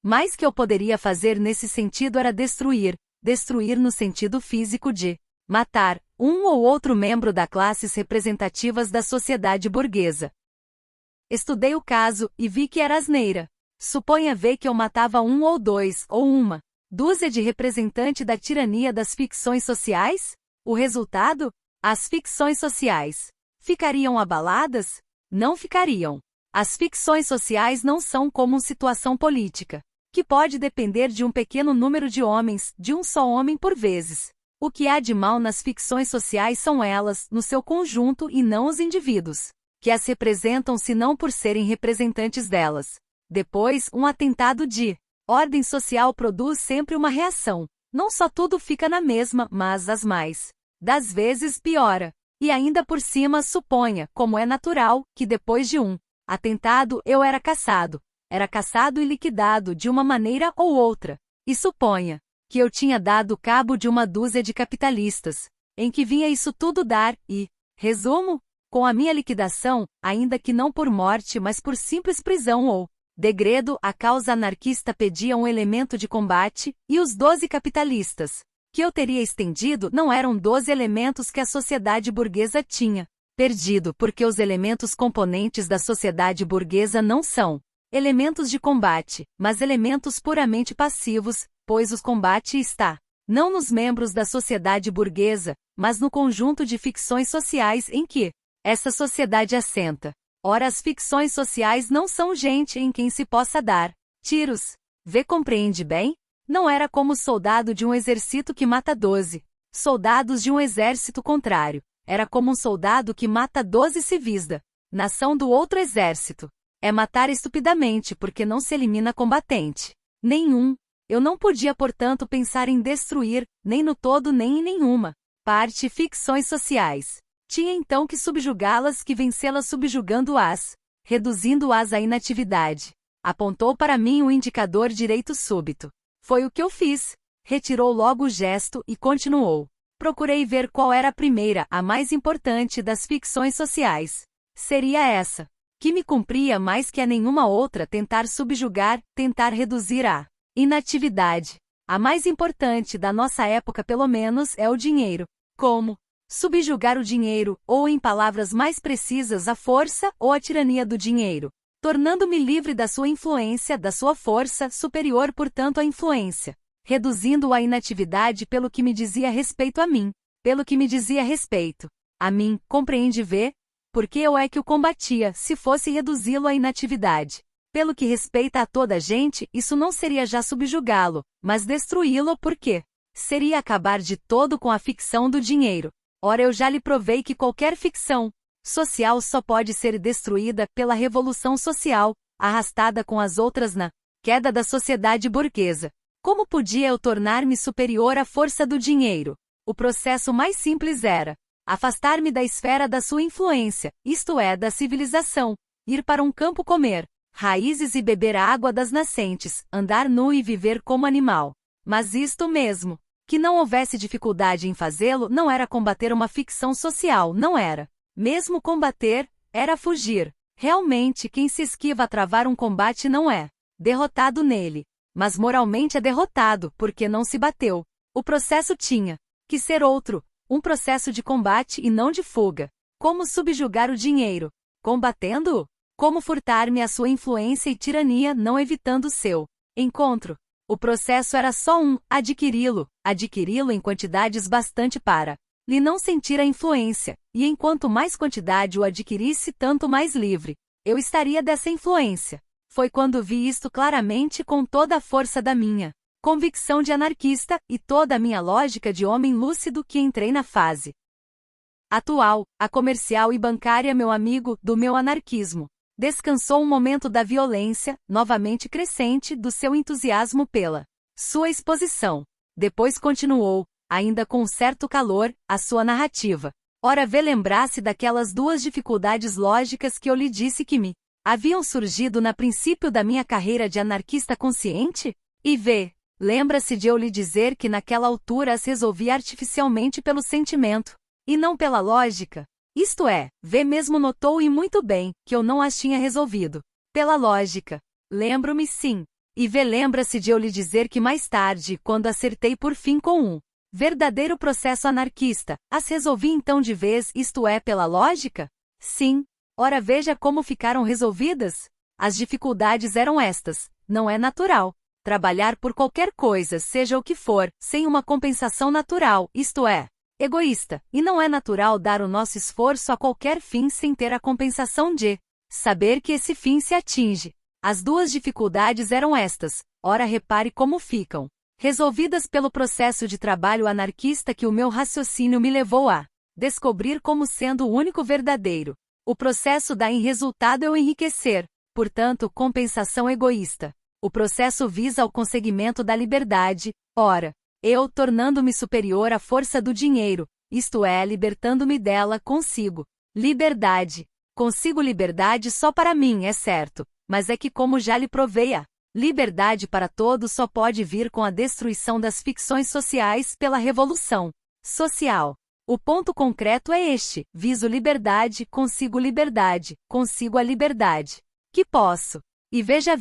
Mais que eu poderia fazer nesse sentido era destruir no sentido físico de matar um ou outro membro das classes representativas da sociedade burguesa. Estudei o caso e vi que era asneira. Suponha ver que eu matava um ou dois, ou uma dúzia de representante da tirania das ficções sociais? O resultado? As ficções sociais ficariam abaladas? Não ficariam. As ficções sociais não são como uma situação política, que pode depender de um pequeno número de homens, de um só homem por vezes. O que há de mal nas ficções sociais são elas, no seu conjunto, e não os indivíduos que as representam, senão por serem representantes delas. Depois, um atentado de ordem social produz sempre uma reação. Não só tudo fica na mesma, mas as mais das vezes piora. E ainda por cima suponha, como é natural, que depois de um atentado eu era caçado e liquidado de uma maneira ou outra. E suponha que eu tinha dado cabo de uma dúzia de capitalistas. Em que vinha isso tudo dar, e, resumo, com a minha liquidação, ainda que não por morte mas por simples prisão ou degredo, a causa anarquista pedia um elemento de combate, e os 12 capitalistas que eu teria estendido não eram 12 elementos que a sociedade burguesa tinha perdido, porque os elementos componentes da sociedade burguesa não são elementos de combate, mas elementos puramente passivos, pois o combate está não nos membros da sociedade burguesa, mas no conjunto de ficções sociais em que essa sociedade assenta. Ora, as ficções sociais não são gente em quem se possa dar tiros. Compreende bem? Não era como o soldado de um exército que mata 12 soldados de um exército contrário. Era como um soldado que mata 12 civis da nação do outro exército. É matar estupidamente porque não se elimina combatente nenhum. Eu não podia, portanto, pensar em destruir, nem no todo nem em nenhuma parte, ficções sociais. Tinha então que subjugá-las, que vencê-las subjugando-as, reduzindo-as à inatividade. Apontou para mim o indicador direito súbito. Foi o que eu fiz. Retirou logo o gesto e continuou. Procurei ver qual era a primeira, a mais importante das ficções sociais. Seria essa, que me cumpria mais que a nenhuma outra tentar subjugar, tentar reduzir a inatividade. A mais importante da nossa época, pelo menos, é o dinheiro. Como subjugar o dinheiro, ou em palavras mais precisas, a força ou a tirania do dinheiro, tornando-me livre da sua influência, da sua força, superior portanto à influência, reduzindo-o à inatividade pelo que me dizia respeito a mim, compreende vê? Porque eu é que o combatia, se fosse reduzi-lo à inatividade. Pelo que respeita a toda a gente, isso não seria já subjugá-lo, mas destruí-lo, porque seria acabar de todo com a ficção do dinheiro. Ora, eu já lhe provei que qualquer ficção social só pode ser destruída pela revolução social, arrastada com as outras na queda da sociedade burguesa. Como podia eu tornar-me superior à força do dinheiro? O processo mais simples era afastar-me da esfera da sua influência, isto é, da civilização, ir para um campo comer raízes e beber a água das nascentes, andar nu e viver como animal. Mas isto mesmo, que não houvesse dificuldade em fazê-lo, não era combater uma ficção social, não era. Mesmo combater, era fugir. Realmente, quem se esquiva a travar um combate não é derrotado nele, mas moralmente é derrotado, porque não se bateu. O processo tinha que ser outro, um processo de combate e não de fuga. Como subjugar o dinheiro? Combatendo-o? Como furtar-me a sua influência e tirania, não evitando seu encontro? O processo era só um: adquiri-lo em quantidades bastante para lhe não sentir a influência, e enquanto mais quantidade o adquirisse, tanto mais livre eu estaria dessa influência. Foi quando vi isto claramente, com toda a força da minha convicção de anarquista e toda a minha lógica de homem lúcido, que entrei na fase atual, a comercial e bancária, meu amigo, do meu anarquismo. Descansou um momento da violência, novamente crescente, do seu entusiasmo pela sua exposição. Depois continuou, ainda com um certo calor, a sua narrativa. Ora vê lembrar-se daquelas duas dificuldades lógicas que eu lhe disse que me haviam surgido na princípio da minha carreira de anarquista consciente? E vê, lembra-se de eu lhe dizer que naquela altura as resolvi artificialmente pelo sentimento, e não pela lógica? Isto é, vê mesmo notou e muito bem, que eu não as tinha resolvido pela lógica. Lembro-me sim. E vê lembra-se de eu lhe dizer que mais tarde, quando acertei por fim com um verdadeiro processo anarquista, as resolvi então de vez, isto é, pela lógica? Sim. Ora veja como ficaram resolvidas. As dificuldades eram estas: não é natural trabalhar por qualquer coisa, seja o que for, sem uma compensação natural, isto é, egoísta, e não é natural dar o nosso esforço a qualquer fim sem ter a compensação de saber que esse fim se atinge. As duas dificuldades eram estas, ora repare como ficam resolvidas pelo processo de trabalho anarquista que o meu raciocínio me levou a descobrir como sendo o único verdadeiro. O processo dá em resultado eu enriquecer, portanto, compensação egoísta. O processo visa ao conseguimento da liberdade, ora, eu, tornando-me superior à força do dinheiro, isto é, libertando-me dela, consigo liberdade. Consigo liberdade só para mim, é certo, mas é que como já lhe provei a liberdade para todos só pode vir com a destruição das ficções sociais pela revolução social. O ponto concreto é este: viso liberdade, consigo a liberdade. Que posso. E veja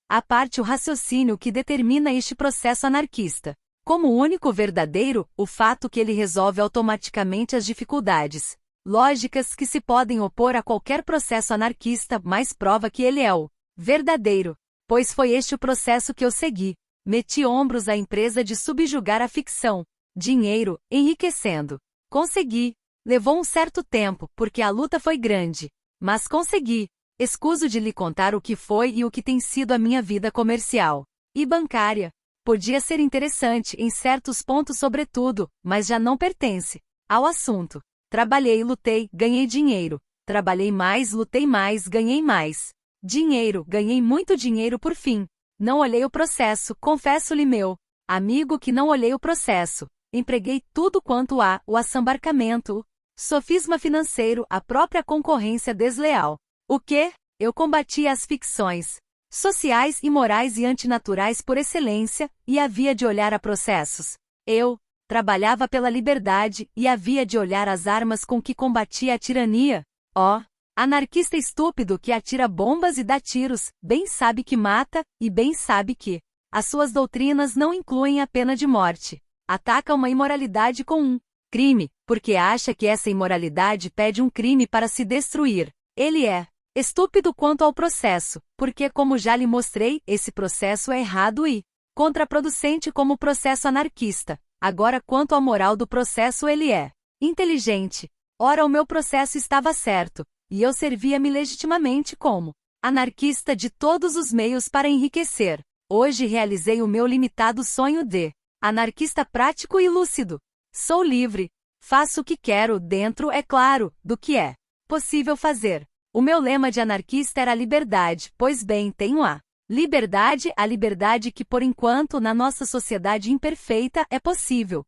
a parte o raciocínio que determina este processo anarquista. Como único verdadeiro, o fato que ele resolve automaticamente as dificuldades lógicas que se podem opor a qualquer processo anarquista, mais prova que ele é o verdadeiro. Pois foi este o processo que eu segui. Meti ombros à empresa de subjugar a ficção. Dinheiro, enriquecendo. Consegui. Levou um certo tempo, porque a luta foi grande. Mas consegui. Escuso de lhe contar o que foi e o que tem sido a minha vida comercial e bancária. Podia ser interessante em certos pontos sobretudo, mas já não pertence ao assunto. Trabalhei, lutei, ganhei dinheiro. Trabalhei mais, lutei mais, ganhei mais dinheiro, ganhei muito dinheiro por fim. Não olhei o processo, confesso-lhe meu amigo que não olhei o processo. Empreguei tudo quanto há, o assambarcamento, o sofisma financeiro, a própria concorrência desleal. O quê? Eu combatia as ficções sociais e morais e antinaturais por excelência, e havia de olhar a processos. Eu trabalhava pela liberdade, e havia de olhar as armas com que combatia a tirania. Ó, anarquista estúpido que atira bombas e dá tiros, bem sabe que mata, e bem sabe que as suas doutrinas não incluem a pena de morte. Ataca uma imoralidade com um crime, porque acha que essa imoralidade pede um crime para se destruir. Ele é estúpido quanto ao processo, porque como já lhe mostrei, esse processo é errado e contraproducente como o processo anarquista. Agora quanto à moral do processo ele é inteligente. Ora o meu processo estava certo, e eu servia-me legitimamente como anarquista de todos os meios para enriquecer. Hoje realizei o meu limitado sonho de anarquista prático e lúcido. Sou livre. Faço o que quero dentro, é claro, do que é possível fazer. O meu lema de anarquista era a liberdade, pois bem, tenho a liberdade que por enquanto na nossa sociedade imperfeita é possível.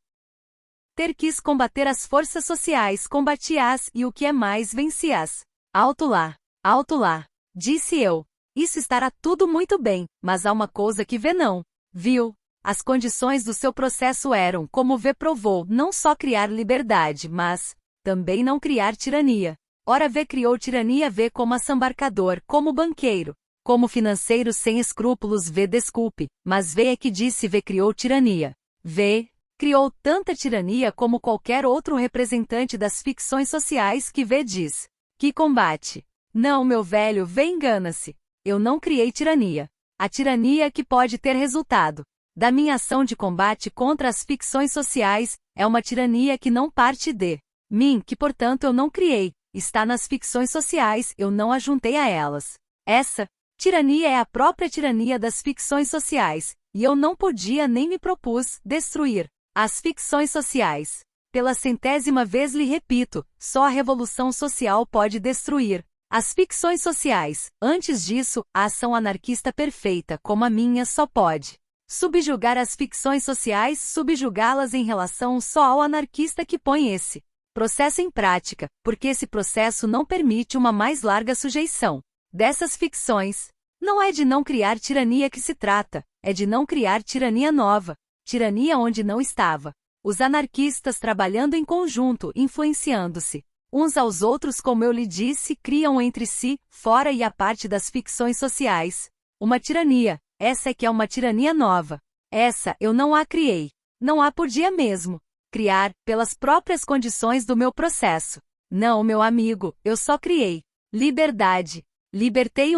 Ter quis combater as forças sociais, combati-as e o que é mais, venci-as. Alto lá, disse eu. Isso estará tudo muito bem, mas há uma coisa que vê não viu. As condições do seu processo eram, como vê provou, não só criar liberdade, mas também não criar tirania. Ora vê criou tirania, vê como assambarcador, como banqueiro, como financeiro sem escrúpulos, vê desculpe, mas vê é que disse vê criou tirania. Vê, criou tanta tirania como qualquer outro representante das ficções sociais que vê diz que combate. Não, meu velho, vê engana-se. Eu não criei tirania. A tirania que pode ter resultado da minha ação de combate contra as ficções sociais é uma tirania que não parte de mim, que portanto eu não criei. Está nas ficções sociais, eu não a juntei a elas. Essa tirania é a própria tirania das ficções sociais, e eu não podia nem me propus destruir as ficções sociais. Pela 100ª vez lhe repito, só a revolução social pode destruir As ficções sociais. Antes disso, a ação anarquista perfeita, como a minha, só pode subjugar as ficções sociais, subjugá-las em relação só ao anarquista que põe esse processo em prática, porque esse processo não permite uma mais larga sujeição dessas ficções. Não é de não criar tirania que se trata, é de não criar tirania nova, tirania onde não estava. Os anarquistas trabalhando em conjunto, influenciando-se uns aos outros, como eu lhe disse, criam entre si, fora e a parte das ficções sociais, uma tirania. Essa é que é uma tirania nova. Essa eu não a criei. Não a podia mesmo criar, pelas próprias condições do meu processo. Não, meu amigo, eu só criei liberdade. Libertei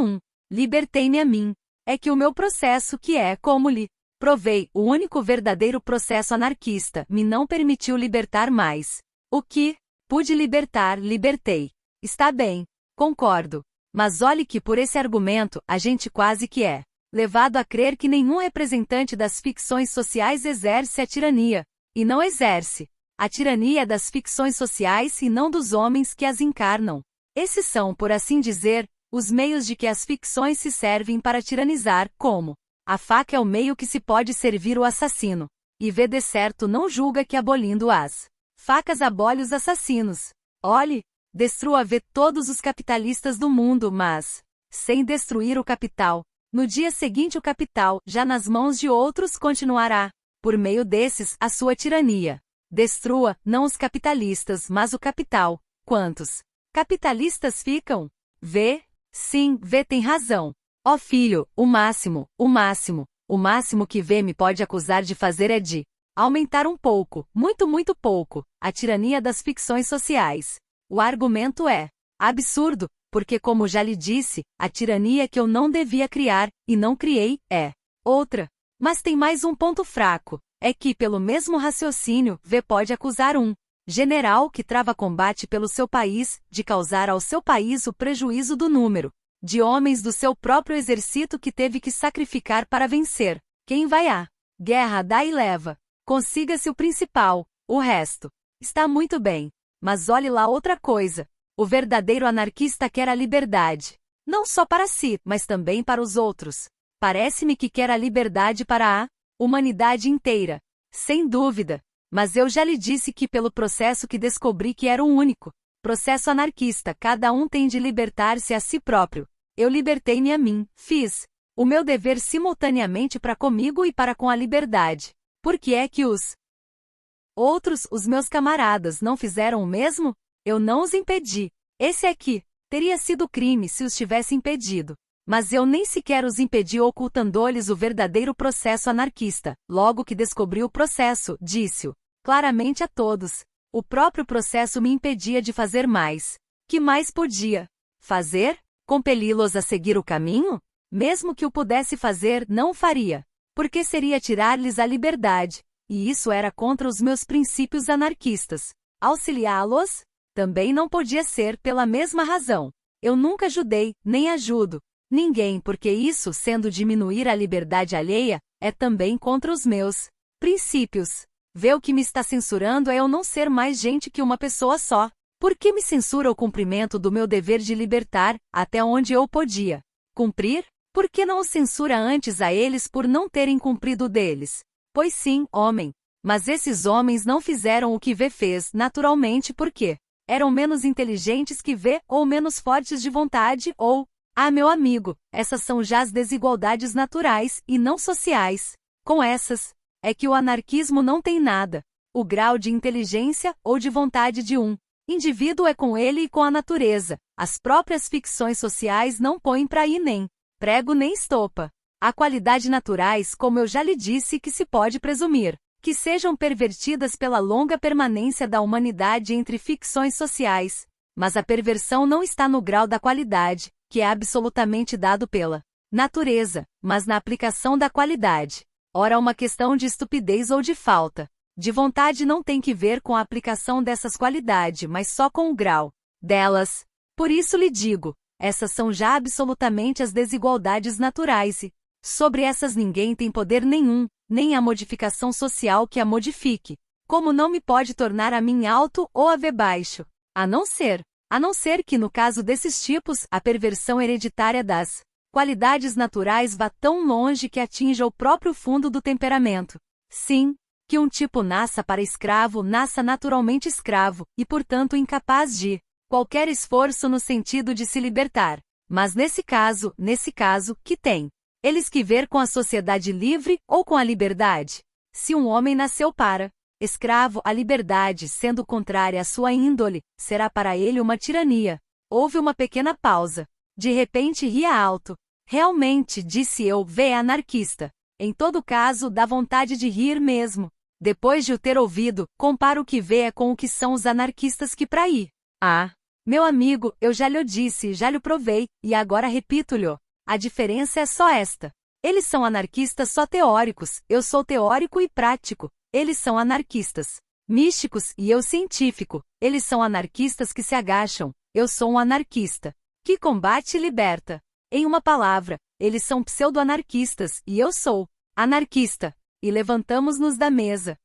libertei-me a mim. É que o meu processo, que é, como lhe provei, o único verdadeiro processo anarquista, me não permitiu libertar mais. O que pude libertar, libertei. Está bem, concordo. Mas olhe que por esse argumento, a gente quase que é levado a crer que nenhum representante das ficções sociais exerce a tirania. E não exerce. A tirania é das ficções sociais e não dos homens que as encarnam. Esses são, por assim dizer, os meios de que as ficções se servem para tiranizar, como a faca é o meio que se pode servir o assassino. E vê de certo não julga que abolindo as facas abole os assassinos. Olhe, destrua vê todos os capitalistas do mundo, mas sem destruir o capital. No dia seguinte o capital, já nas mãos de outros, continuará, por meio desses, a sua tirania. Destrua, não os capitalistas, mas o capital. Quantos capitalistas ficam? Vê? Sim, vê, tem razão. Ó filho, o máximo que vê me pode acusar de fazer é de aumentar um pouco, muito pouco, a tirania das ficções sociais. O argumento é absurdo, porque como já lhe disse, a tirania que eu não devia criar, e não criei, é outra. Mas tem mais um ponto fraco, é que pelo mesmo raciocínio, V pode acusar um general que trava combate pelo seu país, de causar ao seu país o prejuízo do número de homens do seu próprio exército que teve que sacrificar para vencer. Quem vai à guerra dá e leva. Consiga-se o principal, o resto está muito bem. Mas olhe lá outra coisa. O verdadeiro anarquista quer a liberdade. Não só para si, mas também para os outros. Parece-me que quer a liberdade para a humanidade inteira. Sem dúvida. Mas eu já lhe disse que pelo processo que descobri que era o único processo anarquista, cada um tem de libertar-se a si próprio. Eu libertei-me a mim, fiz o meu dever simultaneamente para comigo e para com a liberdade. Por que é que os outros, os meus camaradas, não fizeram o mesmo? Eu não os impedi. Esse aqui teria sido crime se os tivesse impedido. Mas eu nem sequer os impedi ocultando-lhes o verdadeiro processo anarquista. Logo que descobri o processo, disse-o claramente a todos. O próprio processo me impedia de fazer mais. Que mais podia fazer? Compeli-los a seguir o caminho? Mesmo que o pudesse fazer, não o faria. Porque seria tirar-lhes a liberdade. E isso era contra os meus princípios anarquistas. Auxiliá-los? Também não podia ser pela mesma razão. Eu nunca ajudei, nem ajudo ninguém, porque isso, sendo diminuir a liberdade alheia, é também contra os meus princípios. Vê, o que me está censurando é eu não ser mais gente que uma pessoa só. Por que me censura o cumprimento do meu dever de libertar, até onde eu podia cumprir? Por que não o censura antes a eles por não terem cumprido o deles? Pois sim, homem. Mas esses homens não fizeram o que V fez, naturalmente, porque eram menos inteligentes que V, ou menos fortes de vontade, ou... Ah, meu amigo, essas são já as desigualdades naturais, e não sociais. Com essas, é que o anarquismo não tem nada. O grau de inteligência, ou de vontade de um indivíduo é com ele e com a natureza. As próprias ficções sociais não põem para aí nem prego nem estopa. Há qualidades naturais, como eu já lhe disse, que se pode presumir que sejam pervertidas pela longa permanência da humanidade entre ficções sociais. Mas a perversão não está no grau da qualidade, que é absolutamente dado pela natureza, mas na aplicação da qualidade. Ora, uma questão de estupidez ou de falta de vontade não tem que ver com a aplicação dessas qualidades, mas só com o grau delas. Por isso lhe digo, essas são já absolutamente as desigualdades naturais e, sobre essas ninguém tem poder nenhum, nem a modificação social que a modifique. Como não me pode tornar a mim alto ou a V baixo? A não ser A não ser que, no caso desses tipos, a perversão hereditária das qualidades naturais vá tão longe que atinja o próprio fundo do temperamento. Sim, que um tipo nasça para escravo, nasça naturalmente escravo, e portanto incapaz de qualquer esforço no sentido de se libertar. Mas nesse caso, que tem eles que ver com a sociedade livre ou com a liberdade? Se um homem nasceu para escravo, a liberdade, sendo contrária à sua índole, será para ele uma tirania. Houve uma pequena pausa. De repente ria alto. Realmente, disse eu, é anarquista. Em todo caso, dá vontade de rir mesmo. Depois de o ter ouvido, compara o que vê com o que são os anarquistas que pra aí. Ah, meu amigo, eu já lhe disse, já lhe provei, e agora repito-lhe. A diferença é só esta. Eles são anarquistas só teóricos, eu sou teórico e prático. Eles são anarquistas místicos e eu científico. Eles são anarquistas que se agacham, eu sou um anarquista que combate e liberta. Em uma palavra, eles são pseudo-anarquistas e eu sou anarquista. E levantamos-nos da mesa.